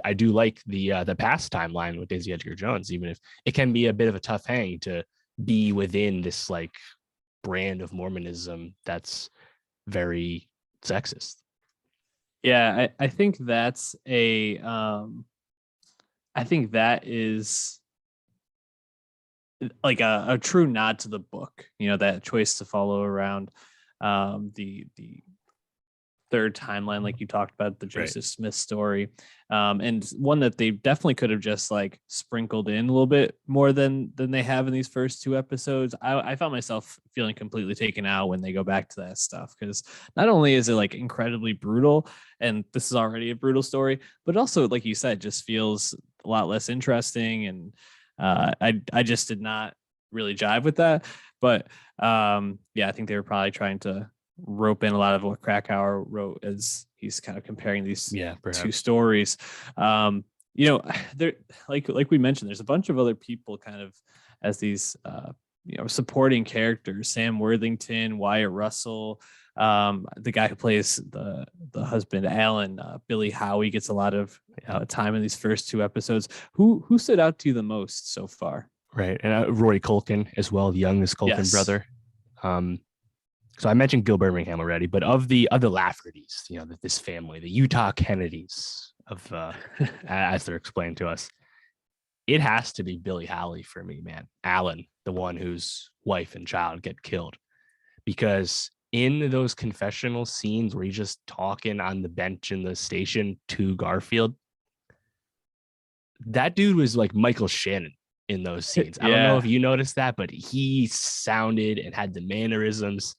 I do like the past timeline with Daisy Edgar Jones, even if it can be a bit of a tough hang to be within this like brand of Mormonism that's very sexist. Yeah, I think that's I think that is like a true nod to the book, that choice to follow around the third timeline, like you talked about the Right. Joseph Smith story, and one that they definitely could have just like sprinkled in a little bit more than they have in these first two episodes. I found myself feeling completely taken out when they go back to that stuff, because not only is it like incredibly brutal, and this is already a brutal story, but also, like you said, just feels a lot less interesting, and I just did not really jive with that. But yeah, I think they were probably trying to rope in a lot of what Krakauer wrote as he's kind of comparing these Yeah, two perhaps. stories. You know, there, like we mentioned, there's a bunch of other people kind of as these supporting characters: Sam Worthington, Wyatt Russell, the guy who plays the husband Alan, Billy Howie gets a lot of time in these first two episodes. Who stood out to you the most so far? Right. And Rory Culkin as well, the youngest Culkin Yes. brother. So I mentioned Gil Birmingham already, but of the other Laffertys, this family, the Utah Kennedys of as they're explained to us, it has to be Billy Howie for me, man. Alan, the one whose wife and child get killed. Because in those confessional scenes where he's just talking on the bench in the station to Garfield, that dude was like Michael Shannon in those scenes. I don't know if Yeah. you noticed that, but he sounded and had the mannerisms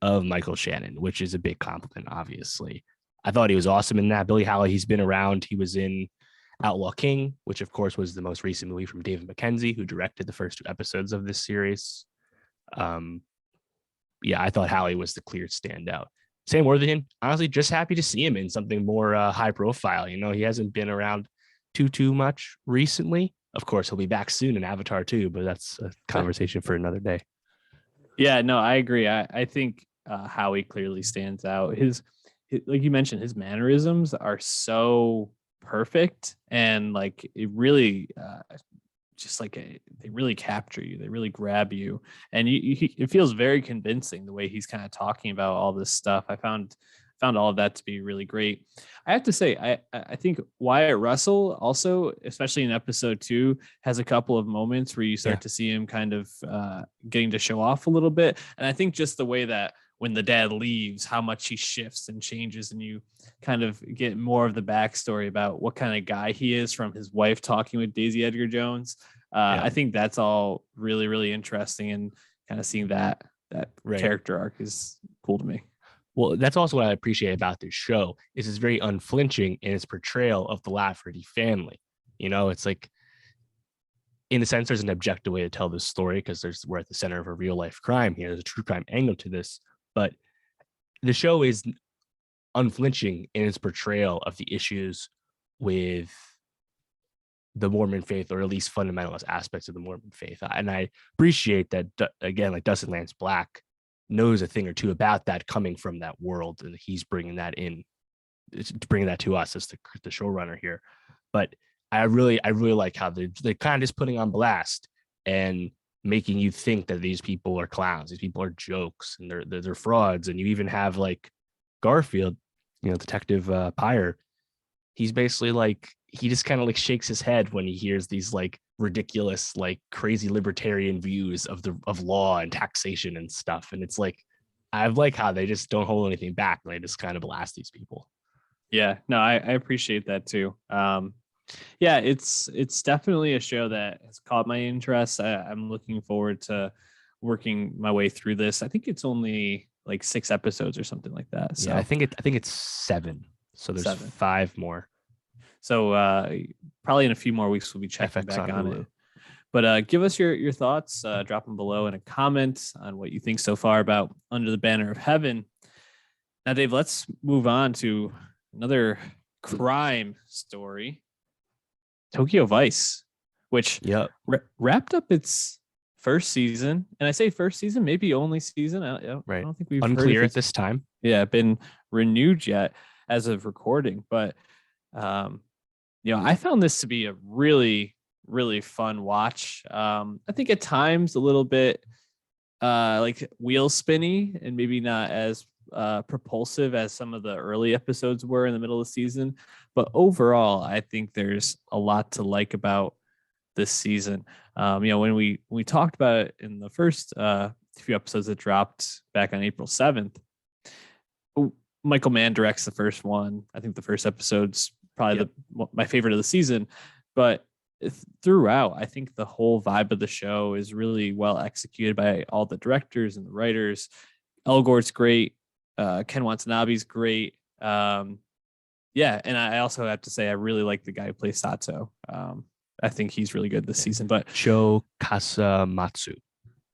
of Michael Shannon, which is a big compliment, obviously. I thought he was awesome in that. Billy Howie, he's been around. He was in Outlaw King, which of course was the most recent movie from David Mackenzie, who directed the first two episodes of this series. Yeah, I thought Howie was the clear standout. Sam Worthington, honestly, just happy to see him in something more high profile. He hasn't been around too much recently. Of course, he'll be back soon in Avatar 2, but that's a conversation for another day. Yeah, no, I agree. I think Howie clearly stands out. Like you mentioned, his mannerisms are so perfect, and like it really, just like they really capture you. They really grab you, and it feels very convincing the way he's kind of talking about all this stuff. I found all of that to be really great. I have to say, I think Wyatt Russell also, especially in episode 2, has a couple of moments where you Yeah. start to see him kind of getting to show off a little bit. And I think just the way that when the dad leaves, how much he shifts and changes, and you kind of get more of the backstory about what kind of guy he is from his wife talking with Daisy Edgar Jones. Yeah. I think that's all really, really interesting, and kind of seeing that Right. character arc is cool to me. Well, that's also what I appreciate about this show is it's very unflinching in its portrayal of the Lafferty family. It's like, in a sense, there's an objective way to tell this story because we're at the center of a real life crime here. There's a true crime angle to this, but the show is unflinching in its portrayal of the issues with the Mormon faith, or at least fundamentalist aspects of the Mormon faith. And I appreciate that, again, like Dustin Lance Black knows a thing or two about that coming from that world, and he's bringing that to us as the showrunner here. But I really like how they're kind of just putting on blast and making you think that these people are clowns, these people are jokes, and they're frauds. And you even have like Garfield, Detective Pyre. He's basically like, he just kind of like shakes his head when he hears these like ridiculous, like crazy libertarian views of law and taxation and stuff. And it's like, I like how they just don't hold anything back. They just kind of blast these people. Yeah, no, I appreciate that too. Yeah, it's definitely a show that has caught my interest. I'm looking forward to working my way through this. I think it's only like 6 episodes or something like that. So Yeah, I think it's 7. So there's 7. 5 more. So probably in a few more weeks we'll be checking FX back on Hulu. it. But give us your thoughts. Drop them below in a comment on what you think so far about Under the Banner of Heaven. Now, Dave, let's move on to another crime story, Tokyo Vice, which Yep. wrapped up its first season. And I say first season, maybe only season. I don't think we've unclear heard at this time. Yeah, been renewed yet as of recording. But I found this to be a really, really fun watch. I think at times a little bit like wheel spinny and maybe not as propulsive as some of the early episodes were in the middle of the season. But overall, I think there's a lot to like about this season. When we talked about it in the first few episodes that dropped back on April 7th, Michael Mann directs the first one. I think the first episode's probably my favorite of the season, but throughout, I think the whole vibe of the show is really well executed by all the directors and the writers. Elgort's great. Ken Watanabe's great. Yeah, and I also have to say I really like the guy who plays Sato. I think he's really good this season. But Sho Kasamatsu.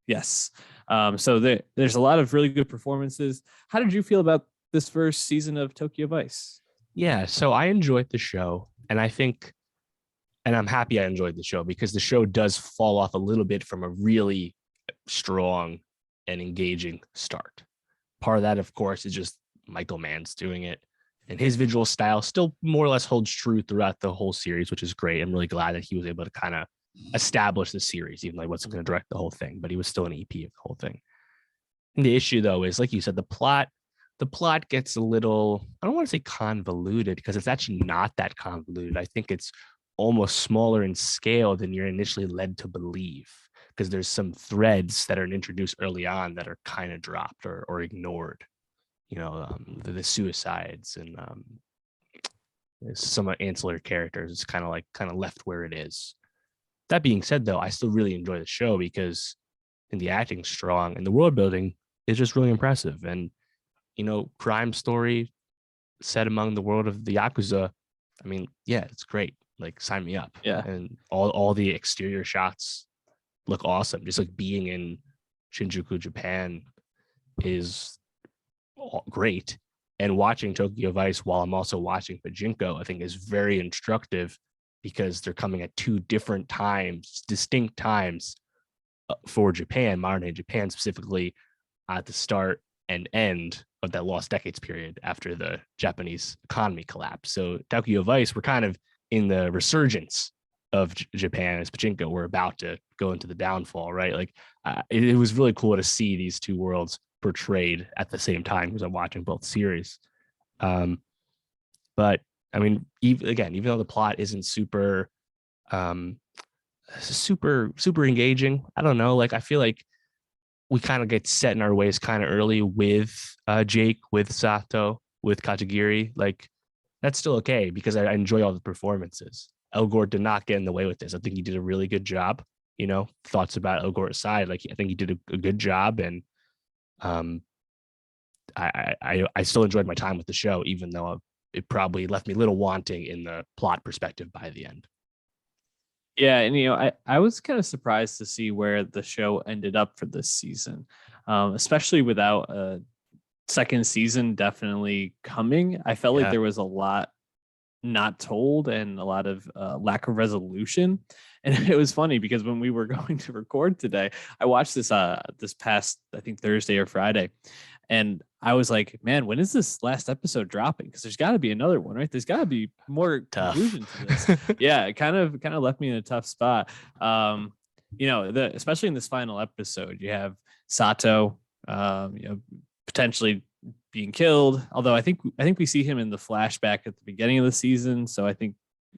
Yes. So there's a lot of really good performances. How did you feel about this first season of Tokyo Vice? Yeah, so I enjoyed the show, and I think, and I'm happy I enjoyed the show because the show does fall off a little bit from a really strong and engaging start. Part of that, of course, is just Michael Mann's doing it, and his visual style still more or less holds true throughout the whole series, which is great. I'm really glad that he was able to kind of establish the series, even though he wasn't going to direct the whole thing, but he was still an EP of the whole thing. And the issue, though, is like you said, the plot gets a little, I don't want to say convoluted because it's actually not that convoluted. I think it's almost smaller in scale than you're initially led to believe because there's some threads that are introduced early on that are kind of dropped or ignored. The suicides and some ancillary characters. It's kind of left where it is. That being said, though, I still really enjoy the show because the acting's strong and the world building is just really impressive. And crime story set among the world of the Yakuza. I mean, yeah, it's great. Like, sign me up. Yeah. And all the exterior shots look awesome. Just like being in Shinjuku, Japan is great. And watching Tokyo Vice while I'm also watching Pachinko, I think is very instructive because they're coming at two different times, distinct times for Japan, modern day Japan specifically, at the start and end of that lost decades period after the Japanese economy collapsed. So Tokyo Vice, we're kind of in the resurgence of Japan as Pachinko. We're about to go into the downfall, right? Like it was really cool to see these two worlds portrayed at the same time because I'm watching both series. But I mean, even though the plot isn't super engaging, I don't know. Like I feel like we kind of get set in our ways kind of early with Jake, with Sato, with Katagiri. Like that's still okay because I enjoy all the performances. Elgort did not get in the way with this. I think he did a really good job. Thoughts about Elgort's side. Like I think he did a good job, and I still enjoyed my time with the show, even though it probably left me a little wanting in the plot perspective by the end. Yeah, and I was kind of surprised to see where the show ended up for this season, especially without a second season definitely coming. I felt like there was a lot not told and a lot of lack of resolution. And it was funny because when we were going to record today, I watched this past, I think, Thursday or Friday. And I was like, man, when is this last episode dropping? Because there's got to be another one, right? There's got to be more conclusion to this. Yeah, it kind of left me in a tough spot. Especially in this final episode, you have Sato, potentially being killed. Although I think we see him in the flashback at the beginning of the season, so I think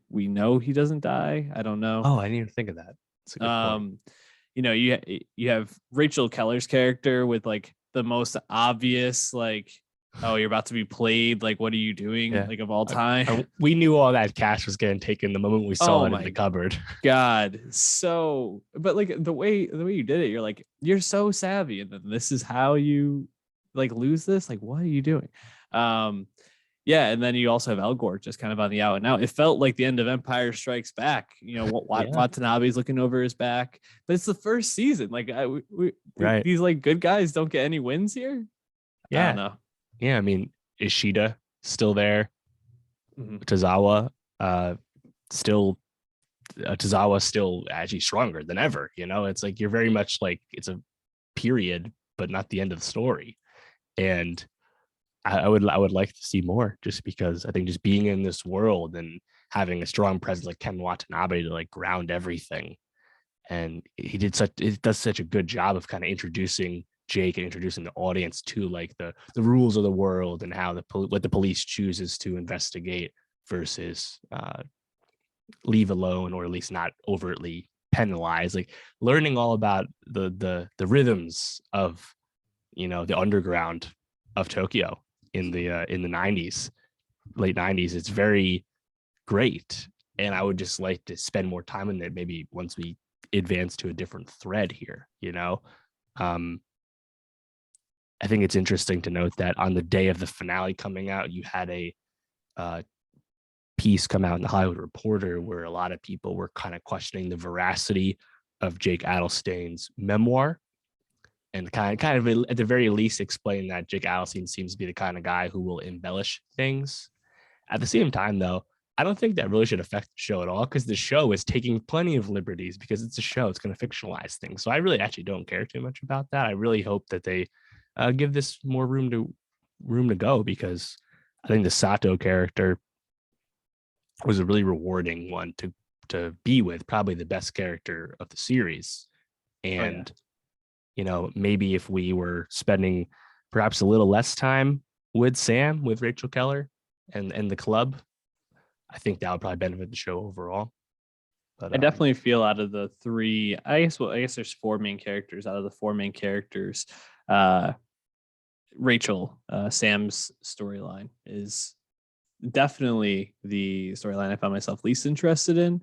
we know he doesn't die. I don't know. Oh, I didn't even think of that. That's a good point. You have Rachel Keller's character with like the most obvious, like, oh, you're about to be played. Like, what are you doing? Yeah. Like of all time. We knew all that cash was getting taken the moment we saw it in the cupboard. God. So, but like the way you did it, you're like, you're so savvy. And then this is how you like lose this. Like, what are you doing? Yeah, and then you also have Elgort just kind of on the out and out. It felt like the end of Empire Strikes Back. Watanabe's looking over his back, but it's the first season. Like, right. These like good guys don't get any wins here. Yeah, I don't know. Yeah, I mean, Ishida still there. Mm-hmm. Tozawa, Tozawa still actually stronger than ever. It's like you're very much like it's a period, but not the end of the story. And I would like to see more, just because I think just being in this world and having a strong presence like Ken Watanabe to like ground everything, and he does such a good job of kind of introducing Jake and introducing the audience to like the rules of the world and how what the police chooses to investigate versus leave alone, or at least not overtly penalize. Like learning all about the rhythms of the underground of Tokyo in the 90s, late 90s. It's very great, and I would just like to spend more time in it. Maybe once we advance to a different thread here, I think it's interesting to note that on the day of the finale coming out, you had a piece come out in the Hollywood Reporter where a lot of people were kind of questioning the veracity of Jake Adelstein's memoir, and kind of at the very least explain that Jake Adelstein seems to be the kind of guy who will embellish things. At the same time, though, I don't think that really should affect the show at all, because the show is taking plenty of liberties because it's a show. It's going to fictionalize things. So I really actually don't care too much about that. I really hope that they give this more room to go, because I think the Sato character was a really rewarding one to be with, probably the best character of the series. And maybe if we were spending perhaps a little less time with Sam, with Rachel Keller and the club, I think that would probably benefit the show overall. But I definitely feel out of the three, I guess there's four main characters. Out of the four main characters, Rachel, Sam's storyline is definitely the storyline I found myself least interested in.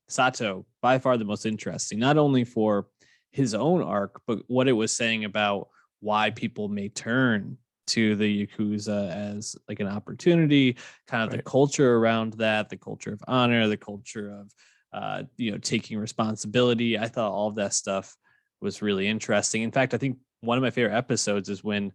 Sato, by far the most interesting, not only for his own arc, but what it was saying about why people may turn to the Yakuza as like an opportunity, kind of the culture around that, the culture of honor, the culture of taking responsibility. I thought all of that stuff was really interesting. In fact, I think one of my favorite episodes is when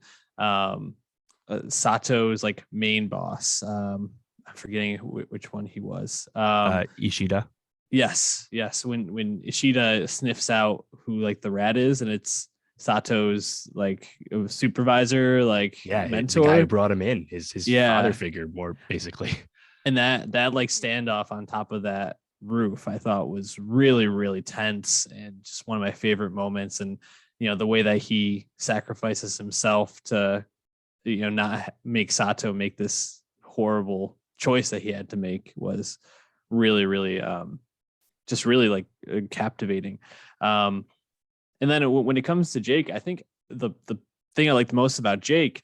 Sato's like main boss, I'm forgetting which one he was. Ishida. Yes. When Ishida sniffs out who like the rat is, and it's Sato's like supervisor, like mentor. The guy who brought him in, his father figure, more basically. And that like standoff on top of that roof, I thought was really, really tense and just one of my favorite moments. And the way that he sacrifices himself to not make Sato make this horrible choice that he had to make was really, really just really like captivating. And then when it comes to Jake, I think the thing I like the most about Jake,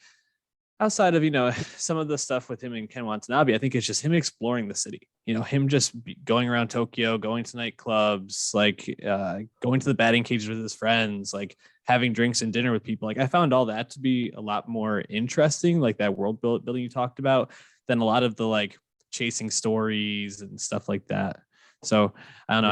outside of some of the stuff with him and Ken Watanabe, I think it's just him exploring the city. Him just going around Tokyo, going to nightclubs, like going to the batting cages with his friends, like having drinks and dinner with people. Like I found all that to be a lot more interesting, like that world building you talked about, than a lot of the like chasing stories and stuff like that. So I don't know.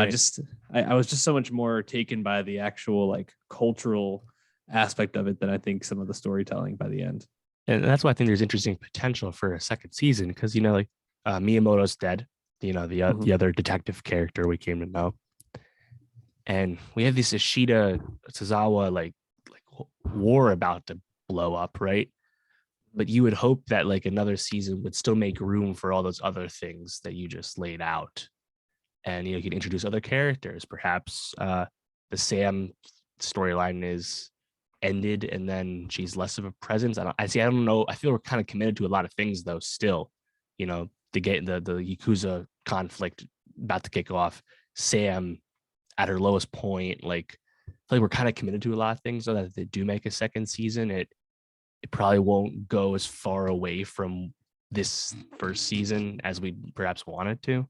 Right. I was just so much more taken by the actual like cultural aspect of it than I think some of the storytelling by the end. And that's why I think there's interesting potential for a second season, because Miyamoto's dead, the other detective character we came to know, and we have this Ishida Tozawa like war about to blow up, right? But you would hope that like another season would still make room for all those other things that you just laid out. And you can introduce other characters. Perhaps the Sam storyline is ended, and then she's less of a presence. I don't know. I feel we're kind of committed to a lot of things, though. Still, to get the Yakuza conflict about to kick off. Sam at her lowest point. Like, I feel like we're kind of committed to a lot of things, so that if they do make a second season, it probably won't go as far away from this first season as we perhaps wanted to.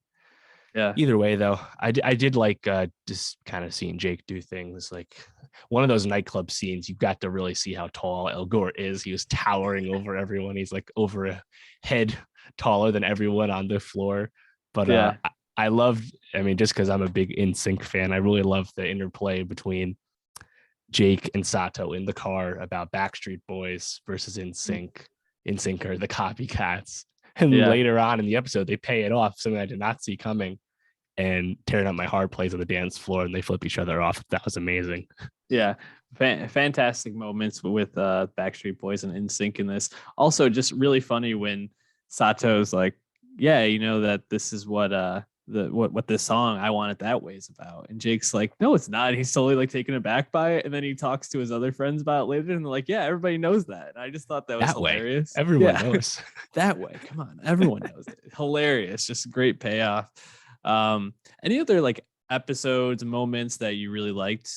Yeah. Either way, though, I did like just kind of seeing Jake do things. Like one of those nightclub scenes, you got to really see how tall El Gore is. He was towering over everyone. He's like over a head taller than everyone on the floor. But I loved, just because I'm a big NSYNC fan, I really love the interplay between Jake and Sato in the car about Backstreet Boys versus NSYNC. NSYNC are the copycats. And later on in the episode, they pay it off, something I did not see coming. And Tearing Up My Heart plays on the dance floor, and they flip each other off. That was amazing. Yeah, fantastic moments with Backstreet Boys and NSYNC in this. Also, just really funny when Sato's like, "Yeah, that this is what what this song I Want It That Way is about," and Jake's like, "No, it's not." He's totally like taken aback by it, and then he talks to his other friends about it later, and they're like, "Yeah, everybody knows that." And I just thought that was hilarious. Everyone knows that way. Come on, everyone knows it. Hilarious, just a great payoff. Any other like episodes, moments that you really liked?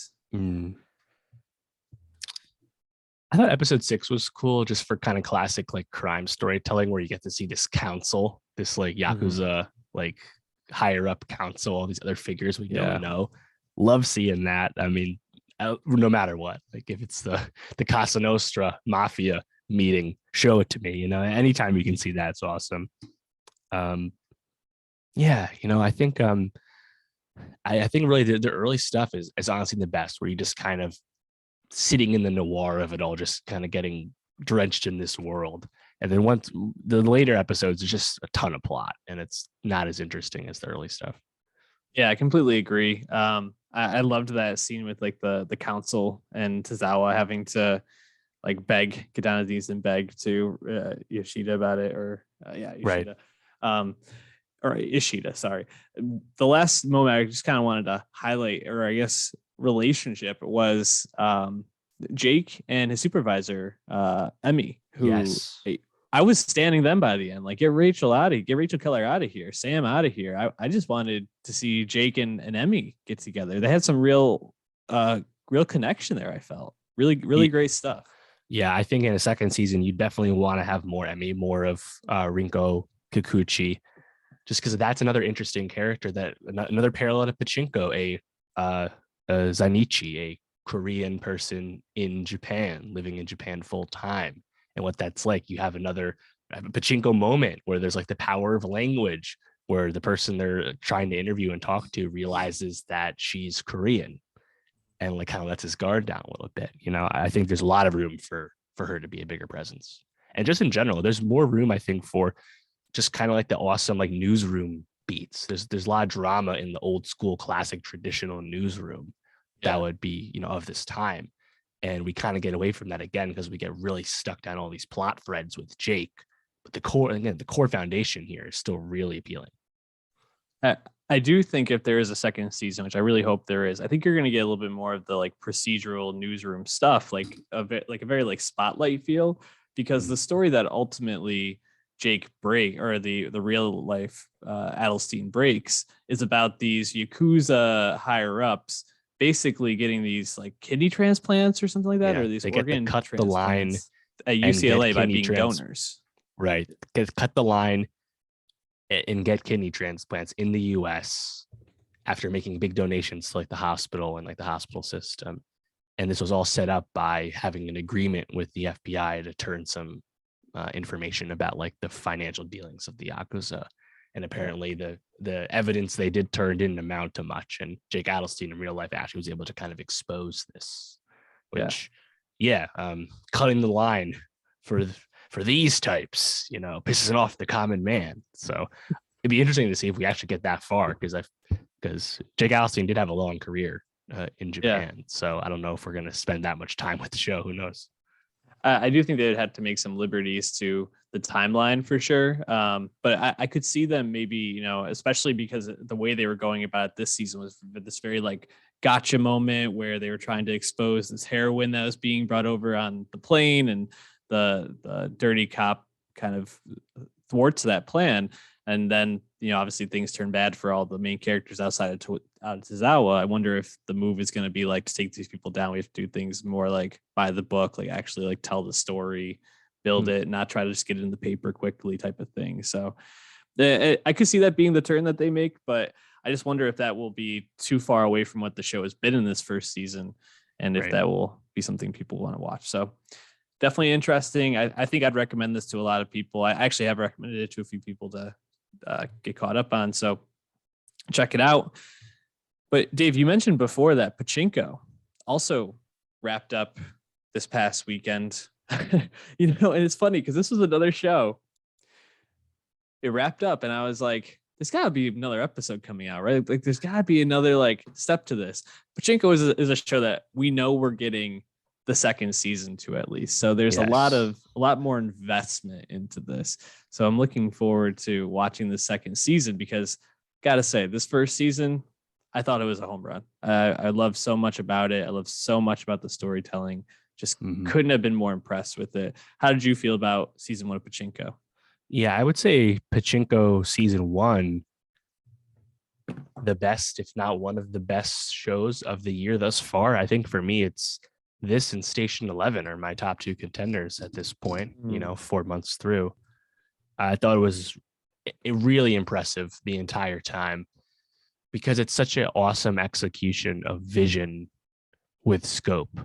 I thought episode 6 was cool just for kind of classic like crime storytelling where you get to see this council, this like Mhm. Yakuza, like higher up council, all these other figures we don't Yeah. know. Love seeing that. I mean, no matter what, like if it's the Casa Nostra mafia meeting, show it to me. Anytime you can see that, it's awesome. Um, yeah, I think I think really the early stuff is honestly the best, where you just kind of sitting in the noir of it all, just kind of getting drenched in this world. And then once the later episodes, it's just a ton of plot, and it's not as interesting as the early stuff. Yeah, I completely agree. I loved that scene with like the council and Tozawa having to like get down his knees and beg to Yoshida about it, or yeah, Right. Yoshida, um, or Ishida. Sorry. The last moment I just kind of wanted to highlight, or I guess relationship, was Jake and his supervisor, Emmy, who Yes. I was standing them by the end. Like, get Rachel Keller out of here, Sam out of here. I just wanted to see Jake and Emmy get together. They had some real connection there. I felt really great stuff. Yeah, I think in a second season, you definitely want to have more Emmy, more of Rinko Kikuchi, just because that's another interesting character, that another parallel to Pachinko, a Zainichi, a Korean person in Japan, living in Japan full time. And what that's like, you have a Pachinko moment where there's like the power of language, where the person they're trying to interview and talk to realizes that she's Korean, and like kind of lets his guard down a little bit. I think there's a lot of room for her to be a bigger presence. And just in general, there's more room, I think, for just kind of like the awesome like newsroom beats. There's a lot of drama in the old school classic traditional newsroom that Yeah. would be, of this time. And we kind of get away from that again because we get really stuck down all these plot threads with Jake. But the core foundation here is still really appealing. I, I do think if there is a second season, which I really hope there is, I think you're going to get a little bit more of the like procedural newsroom stuff, like a very like spotlight feel, because the story that ultimately Jake break, or the real life Adelstein breaks, is about these Yakuza higher ups basically getting these like kidney transplants or something like that, Yeah, or these they get to organ cut the line transplants at and get UCLA by kidney being donors. right. Cut the line and get kidney transplants in the US after making big donations to like the hospital and like the hospital system. And this was all set up by having an agreement with the FBI to turn some information about like the financial dealings of the Yakuza. And Yeah. apparently the evidence they did turn didn't amount to much. And Jake Adelstein in real life actually was able to kind of expose this, Yeah. which, yeah, cutting the line for for these types, pisses off the common man. So it'd be interesting to see if we actually get that far, because Jake Adelstein did have a long career in Yeah. Japan. So I don't know if we're going to spend that much time with the show. Who knows? I do think they'd have to make some liberties to the timeline for sure. But I could see them maybe, especially because the way they were going about it this season was this very like gotcha moment where they were trying to expose this heroin that was being brought over on the plane, and the dirty cop kind of thwarts that plan. And then, obviously things turn bad for all the main characters outside of Tozawa. I wonder if the move is going to be like, to take these people down, we have to do things more like by the book, like actually like tell the story, build Hmm. it, not try to just get it in the paper quickly type of thing. So I could see that being the turn that they make, but I just wonder if that will be too far away from what the show has been in this first season, and if Right. that will be something people want to watch. So definitely interesting. I think I'd recommend this to a lot of people. I actually have recommended it to a few people to get caught up on. So check it out. But Dave, you mentioned before that Pachinko also wrapped up this past weekend. And it's funny because this was another show. It wrapped up, and I was like, there's got to be another episode coming out, right? Like, there's got to be another like step to this. Pachinko is a show that we know we're getting the second season to, at least. So there's a Yes. lot more investment into this. So I'm looking forward to watching the second season, because gotta say, this first season, I thought it was a home run. I love so much about it. I love so much about the storytelling. Just Mhm. couldn't have been more impressed with it. How did you feel about season one of Pachinko? Yeah, I would say Pachinko season one, the best, if not one of the best shows of the year thus far. I think for me, it's this and Station 11 are my top two contenders at this point, 4 months through. I thought it was really impressive the entire time because it's such an awesome execution of vision with scope.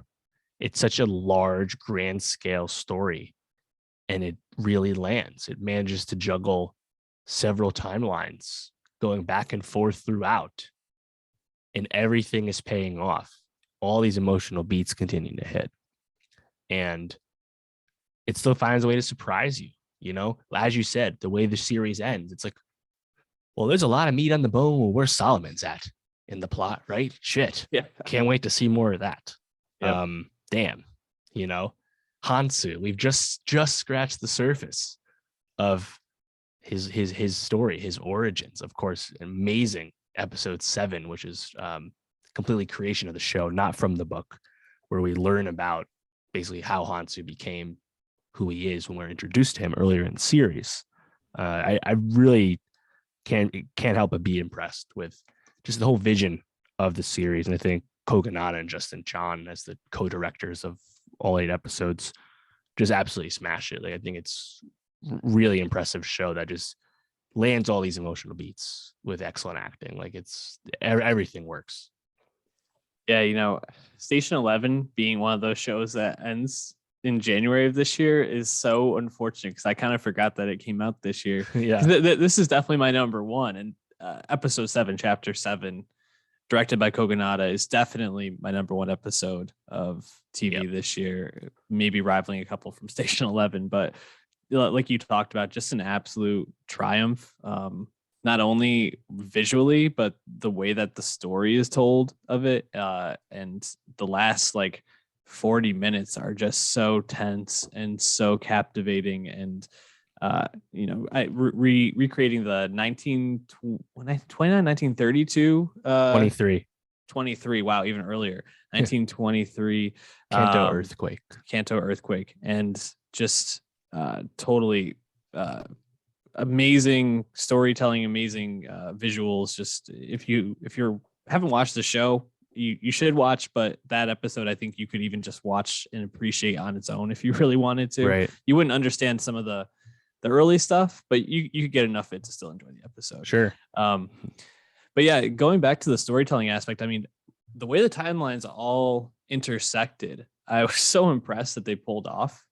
It's such a large, grand scale story, and it really lands. It manages to juggle several timelines going back and forth throughout, and everything is paying off. All these emotional beats continue to hit, and it still finds a way to surprise you. As you said, the way the series ends, it's like, well, there's a lot of meat on the bone. Where Solomon's at in the plot, right? Shit. Yeah. Can't wait to see more of that. Yep. Damn. Hansu, we've just scratched the surface of his story, his origins. Of course, amazing episode 7, which is completely creation of the show, not from the book, where we learn about basically how Hansu became who he is when we're introduced to him earlier in the series. I really can't help but be impressed with just the whole vision of the series. And I think Kogonada and Justin Chan, as the co-directors of all 8 episodes, just absolutely smash it. Like, I think it's really impressive show that just lands all these emotional beats with excellent acting. Like, it's everything works. Yeah, Station 11 being one of those shows that ends in January of this year is so unfortunate because I kind of forgot that it came out this year. Yeah. This is definitely my number one, and episode 7, chapter 7, directed by Kogonada, is definitely my number one episode of TV this year, maybe rivaling a couple from Station 11. But like you talked about, just an absolute triumph, not only visually, but the way that the story is told of it. And the last 40 minutes are just so tense and so captivating. And recreating the 1932 23, wow, even earlier, 1923 Kanto earthquake, and just totally amazing storytelling, amazing visuals. Just if you haven't watched the show, you should watch, but that episode I think you could even just watch and appreciate on its own if you really wanted to. Right. You wouldn't understand some of the early stuff, but you could get enough of it to still enjoy the episode. Sure. But yeah, going back to the storytelling aspect, I mean, the way the timelines all intersected, I was so impressed that they pulled off,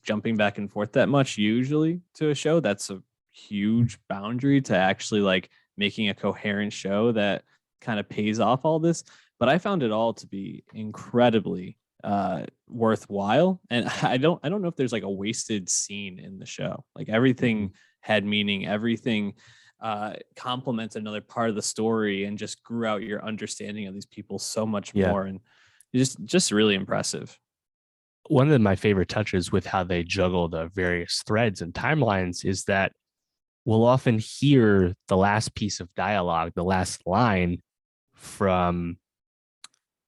jumping back and forth that much usually to a show. That's a huge boundary to actually making a coherent show that kind of pays off all this. But I found it all to be incredibly worthwhile, and I don't know if there's a wasted scene in the show. Everything had meaning, everything complements another part of the story, and just grew out your understanding of these people so much more. And just really impressive. One of my favorite touches with how they juggle the various threads and timelines is that we'll often hear the last piece of dialogue, the last line from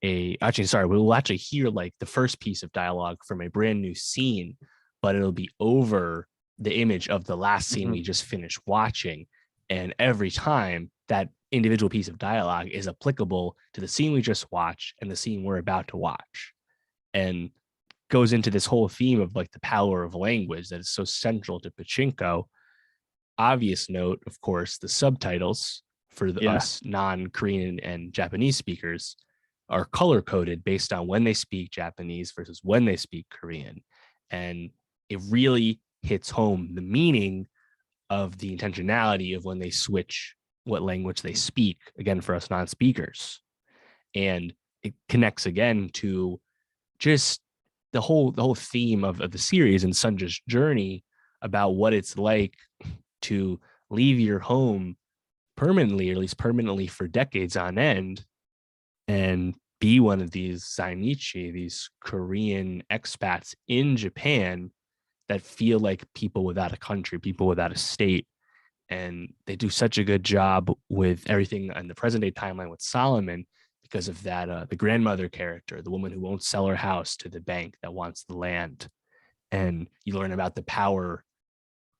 we'll actually hear the first piece of dialogue from a brand new scene, but it'll be over the image of the last scene we just finished watching. And every time that individual piece of dialogue is applicable to the scene we just watched and the scene we're about to watch, and goes into this whole theme of the power of language that is so central to Pachinko. Obvious note, of course, the subtitles for us non-Korean and Japanese speakers are color coded based on when they speak Japanese versus when they speak Korean. And it really hits home the meaning of the intentionality of when they switch what language they speak, again, for us non-speakers. And it connects again to just the whole theme of the series and Sunja's journey about what it's like to leave your home permanently, or at least permanently for decades on end, and be one of these Zainichi, these Korean expats in Japan that feel like people without a country, people without a state. And they do such a good job with everything on the present day timeline with Solomon because of that, the grandmother character, the woman who won't sell her house to the bank that wants the land. And you learn about the power,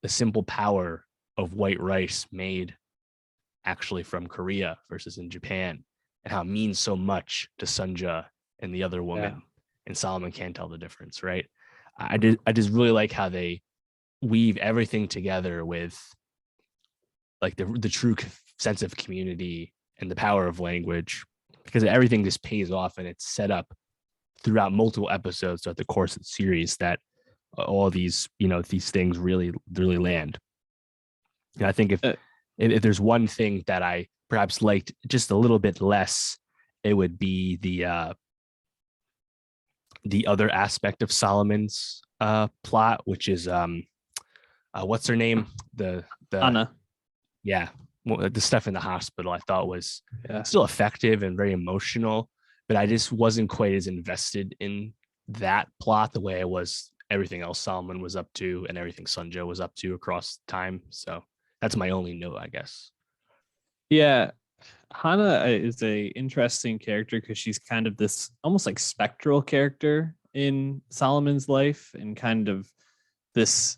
the simple power of white rice made actually from Korea versus in Japan, and how it means so much to Sunja and the other woman. and Solomon can't tell the difference, right? I just really like how they weave everything together with like the true sense of community and the power of language, because everything just pays off and it's set up throughout multiple episodes throughout the course of the series that all these, these things really land. And I think if there's one thing that I perhaps liked just a little bit less, it would be the other aspect of Solomon's plot, which is what's her name? The Anna. Yeah, the stuff in the hospital I thought was still effective and very emotional, but I just wasn't quite as invested in that plot the way I was everything else Solomon was up to and everything Sunja was up to across time. So that's my only note, I guess. Yeah, Hana is a interesting character because she's kind of this almost like spectral character in Solomon's life, and kind of this,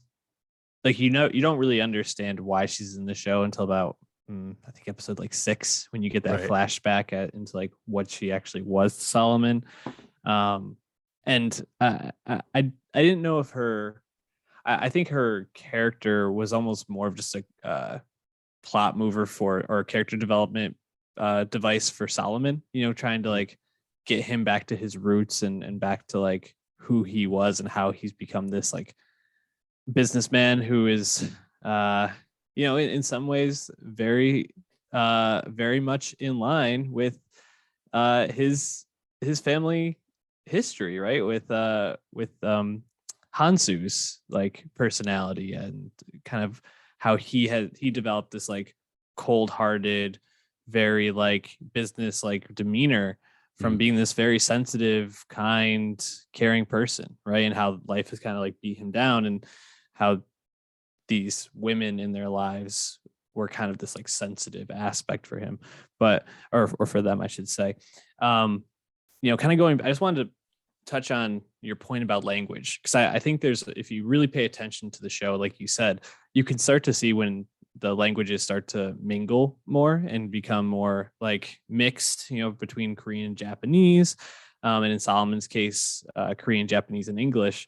like, you don't really understand why she's in the show until about I think episode like 6, when you get that flashback into like what she actually was to Solomon. And I didn't know if I think her character was almost more of just a plot mover or a character development device for Solomon, trying to like get him back to his roots and back to like who he was and how he's become this like businessman who is in some ways very much in line with his family history, right? With Hansu's like personality, and kind of how he developed this like cold-hearted, very like business like demeanor from being this very sensitive, kind, caring person, right? And how life has kind of like beat him down, and how these women in their lives were kind of this like sensitive aspect for him, but or for them, I should say. Kind of going, I just wanted to touch on your point about language, because I think if you really pay attention to the show, like you said, you can start to see when the languages start to mingle more and become more like mixed, between Korean and Japanese, and in Solomon's case, Korean, Japanese, and English.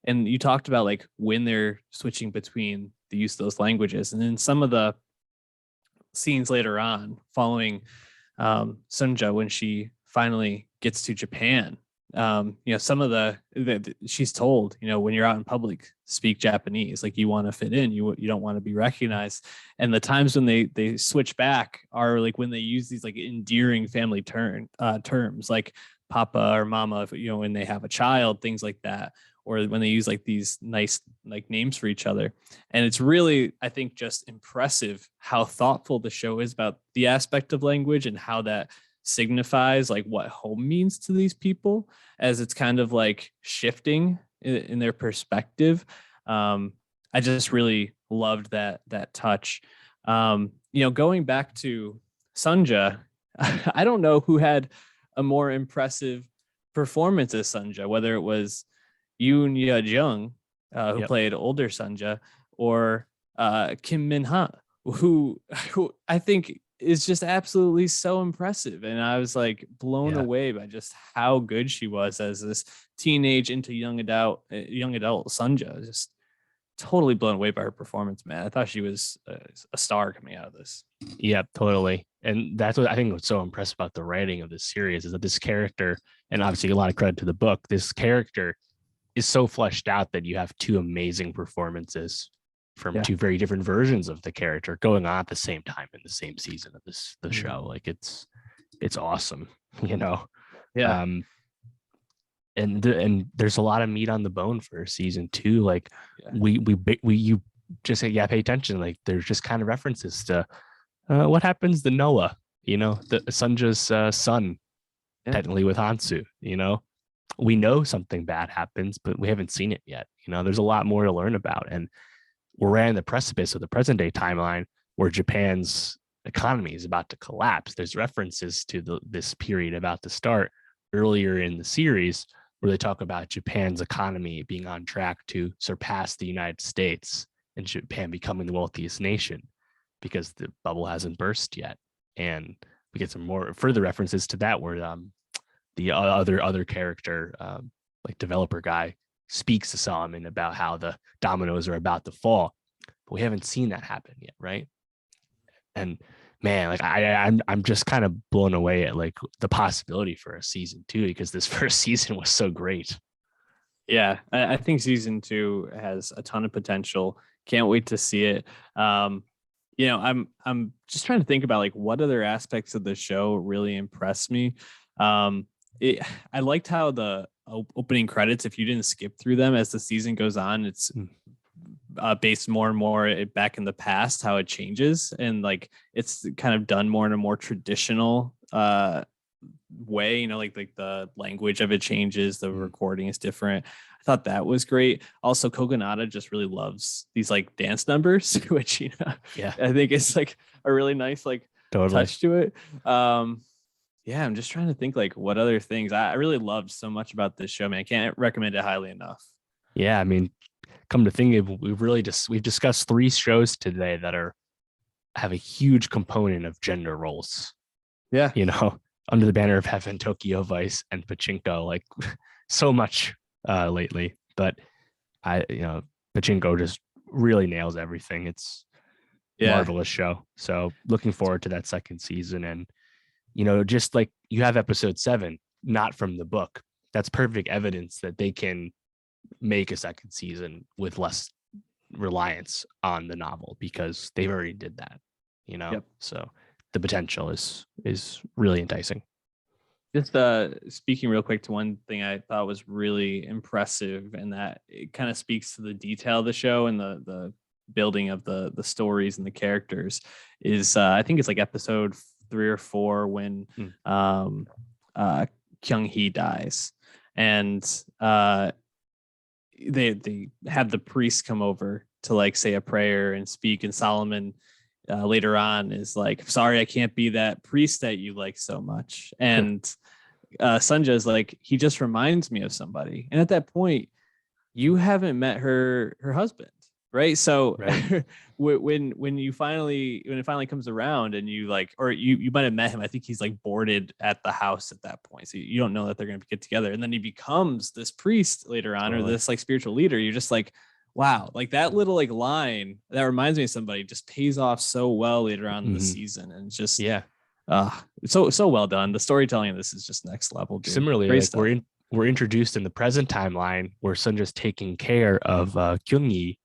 And you talked about like when they're switching between the use of those languages, and then some of the scenes later on following Sunja, when she finally gets to Japan, some of the she's told, when you're out in public, speak Japanese, like you want to fit in, you don't want to be recognized. And the times when they switch back are like when they use these like endearing family terms like papa or mama, when they have a child, things like that, or when they use like these nice like names for each other. And it's really, I think, just impressive how thoughtful the show is about the aspect of language and how that signifies like what home means to these people, as it's kind of like shifting in their perspective. I just really loved that touch. Going back to Sunja, I don't know who had a more impressive performance as Sunja, whether it was Yoon Jung, who played older Sunja, or Kim Min Ha, who I think is just absolutely so impressive. And I was like blown away by just how good she was as this teenage into young adult Sunja. Just totally blown away by her performance, man. I thought she was a star coming out of this. Yeah, totally. And that's what I think was so impressive about the writing of this series, is that this character, and obviously a lot of credit to the book, this character is so fleshed out that you have two amazing performances from two very different versions of the character going on at the same time in the same season of the show. Like it's awesome, Yeah. And there's a lot of meat on the bone for season 2. Like you just say, pay attention. Like there's just kind of references to what happens to Noah, the Sunja's son, technically with Hansu, we know something bad happens, but we haven't seen it yet. There's a lot more to learn about. And we're right on the precipice of the present day timeline where Japan's economy is about to collapse. There's references to this period about to start earlier in the series, where they talk about Japan's economy being on track to surpass the United States and Japan becoming the wealthiest nation because the bubble hasn't burst yet. And we get some more further references to that, where the other character, like developer guy, speaks to Solomon about how the dominoes are about to fall, but we haven't seen that happen yet, right? And man, like I'm just kind of blown away at like the possibility for a season 2, because this first season was so great. Yeah, I think season 2 has a ton of potential. Can't wait to see it. I'm just trying to think about like what other aspects of the show really impressed me. Um, I liked how the opening credits, if you didn't skip through them as the season goes on, it's based more and more back in the past, how it changes, and like it's kind of done more in a more traditional way, like the language of it changes, the recording is different. I thought that was great. Also, Kogonada just really loves these like dance numbers, which Yeah, I think is like a really nice like totally. touch to it. Yeah, I'm just trying to think like what other things I really loved so much about this show, man. I can't recommend it highly enough. Yeah, I mean, come to think of it, we've discussed 3 shows today that have a huge component of gender roles. Yeah. Under the banner of Heaven, Tokyo Vice, and Pachinko, like so much lately. But Pachinko just really nails everything. It's marvelous show. So looking forward to that second season. And just like you have episode 7, not from the book, that's perfect evidence that they can make a second season with less reliance on the novel, because they've already did that. Yep. So the potential is really enticing. Just speaking real quick to one thing I thought was really impressive, and that it kind of speaks to the detail of the show and the building of the stories and the characters, is I think it's like episode 3 or 4 when Kyung Hee dies, and they have the priest come over to like say a prayer and speak, and Solomon later on is like, sorry, I can't be that priest that you like so much. And Sunja is like, he just reminds me of somebody. And at that point, you haven't met her husband, right? So right. when it finally comes around, and you like, or you might have met him, I think he's like boarded at the house at that point, so you don't know that they're going to get together, and then he becomes this priest later on, or this like spiritual leader. You're just like, wow, like that little like line that reminds me of somebody just pays off so well later on in the season. And it's just so well done. The storytelling of this is just next level, dude. Similarly, great like stuff. we're introduced in the present timeline where Sunja's taking care of Kyung-yi,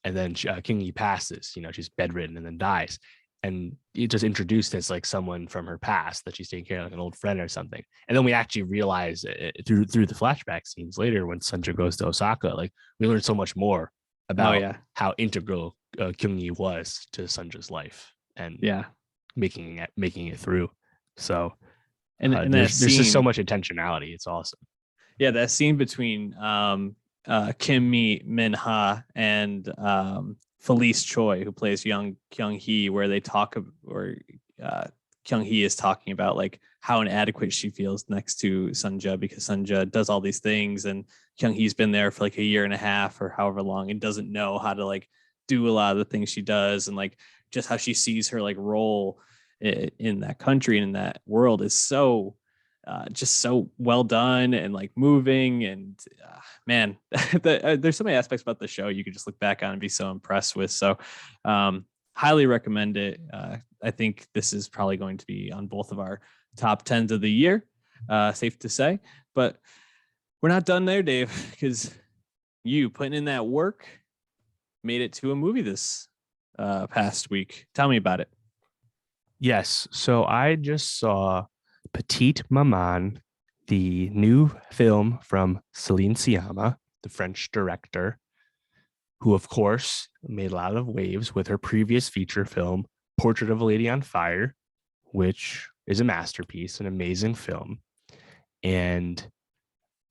and then Kyung-yi passes. She's bedridden and then dies, and it's just introduced as like someone from her past that she's taking care of, like an old friend or something. And then we actually realize through the flashback scenes later, when Sunja goes to Osaka, like we learn so much more about how integral Kyung-yi was to Sunja's life, and making it through. So and there's just so much intentionality. It's awesome. Yeah, that scene between Kim Min Ha and Felice Choi, who plays young Kyung Hee, where they talk, or Kyung Hee is talking about like how inadequate she feels next to Sunja, because Sunja does all these things, and Kyung Hee's been there for like a year and a half or however long, and doesn't know how to like do a lot of the things she does, and like just how she sees her like role in that country and in that world is so just so well done and like moving. And man, there's so many aspects about the show you could just look back on and be so impressed with. So highly recommend it. I think this is probably going to be on both of our top 10s of the year, safe to say. But we're not done there, Dave, because you putting in that work made it to a movie this past week. Tell me about it. Yes. So I just saw Petite Maman, the new film from Céline Sciamma, the French director, who, of course, made a lot of waves with her previous feature film, Portrait of a Lady on Fire, which is a masterpiece, an amazing film. And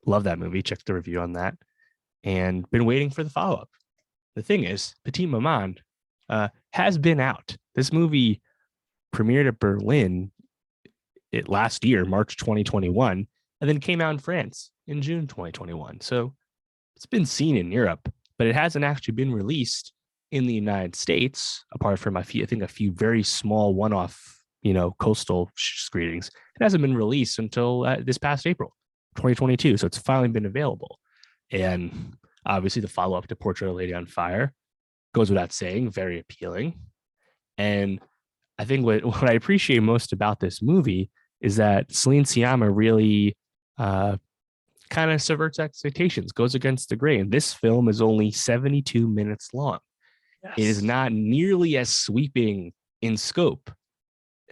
love that movie. Check the review on that. And been waiting for the follow-up. The thing is, Petite Maman has been out. This movie premiered at Berlin last year, March 2021, and then came out in France in June 2021. So it's been seen in Europe, but it hasn't actually been released in the United States, apart from a few very small one-off, coastal screenings. It hasn't been released until this past April, 2022. So it's finally been available. And obviously the follow-up to Portrait of a Lady on Fire goes without saying, very appealing. And I think what I appreciate most about this movie is that Céline Sciamma really kind of subverts expectations, goes against the grain. This film is only 72 minutes long. Yes. It is not nearly as sweeping in scope,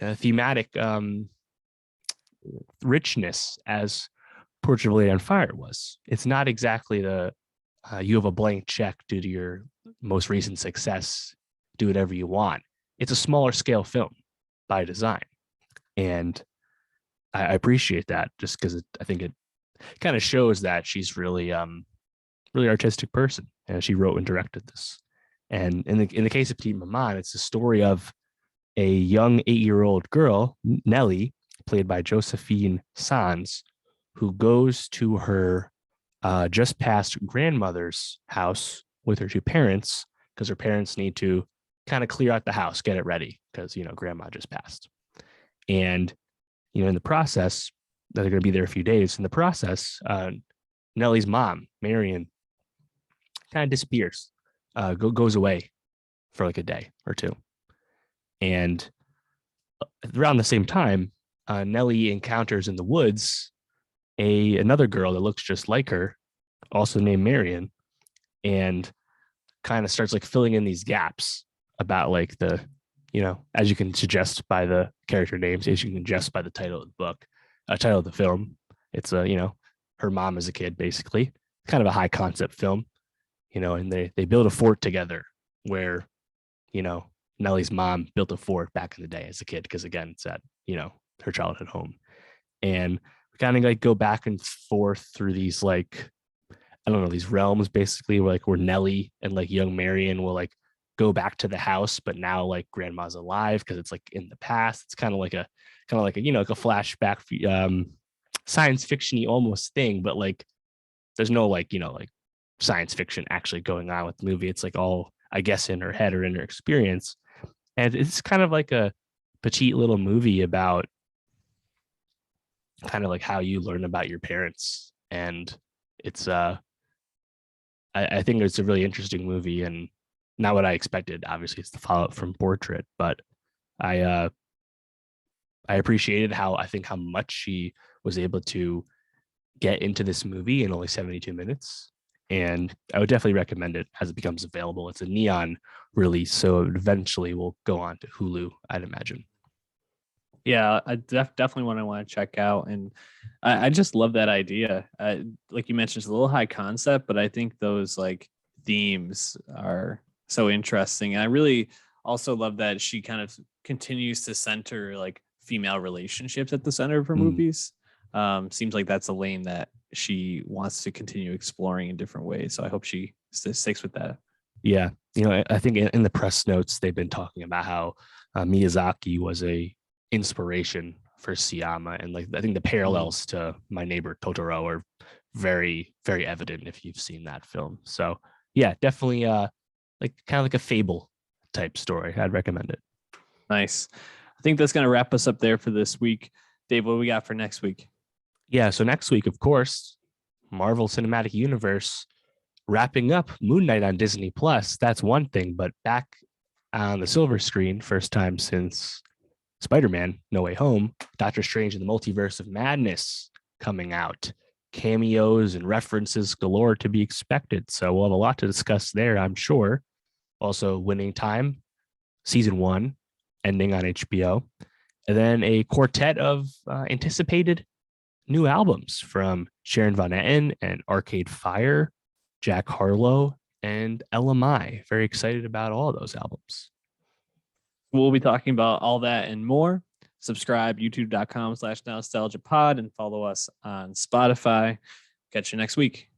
thematic richness as Portrait of a Lady on Fire was. It's not exactly the you have a blank check due to your most recent success, do whatever you want. It's a smaller scale film by design. And I appreciate that just because I think it kind of shows that she's really really artistic person, and she wrote and directed this. And in the case of Petite Maman, it's the story of a young 8-year-old girl, Nellie, played by Josephine Sans, who goes to her just past grandmother's house with her two parents because her parents need to kind of clear out the house, get it ready because, grandma just passed. And, in the process, they're going to be there a few days. In the process, Nellie's mom, Marion, kind of disappears, goes away for like a day or two. And around the same time, Nellie encounters in the woods another girl that looks just like her, also named Marion, and kind of starts like filling in these gaps about like the, as you can suggest by the character names, as you can suggest by the title of the book, title of the film. It's her mom as a kid, basically, kind of a high concept film, and they build a fort together where, Nellie's mom built a fort back in the day as a kid, because again, it's at, her childhood home. And we kind of like go back and forth through these like, I don't know, these realms basically where Nellie and like young Marion will like go back to the house, but now like grandma's alive because it's like in the past. It's kind of like a like a flashback science fiction-y almost thing, but like there's no like science fiction actually going on with the movie. It's like all, I guess, in her head or in her experience. And it's kind of like a petite little movie about kind of like how you learn about your parents. And it's I think it's a really interesting movie and not what I expected. Obviously, it's the follow-up from Portrait, but I appreciated how much she was able to get into this movie in only 72 minutes. And I would definitely recommend it as it becomes available. It's a Neon release, so it eventually will go on to Hulu, I'd imagine. Yeah, I definitely want to check out. And I just love that idea. Like you mentioned, it's a little high concept, but I think those like themes are so interesting. And I really also love that she kind of continues to center like female relationships at the center of her movies. Seems like that's a lane that she wants to continue exploring in different ways. So I hope she sticks with that. Yeah. I think in the press notes, they've been talking about how Miyazaki was a inspiration for Sciamma. And like, I think the parallels to My Neighbor Totoro are very, very evident if you've seen that film. So yeah, definitely like kind of like a fable type story. I'd recommend it. Nice. I think that's going to wrap us up there for this week. Dave, what do we got for next week? Yeah, so next week, of course, Marvel Cinematic Universe wrapping up Moon Knight on Disney Plus. That's one thing, but back on the silver screen, first time since Spider-Man No Way Home, Doctor Strange and the Multiverse of Madness coming out. Cameos and references galore to be expected. So we'll have a lot to discuss there, I'm sure. Also, Winning Time, Season 1, ending on HBO. And then a quartet of anticipated new albums from Sharon Van Etten and Arcade Fire, Jack Harlow, and LMI. Very excited about all of those albums. We'll be talking about all that and more. Subscribe, youtube.com/nostalgiapod, and follow us on Spotify. Catch you next week.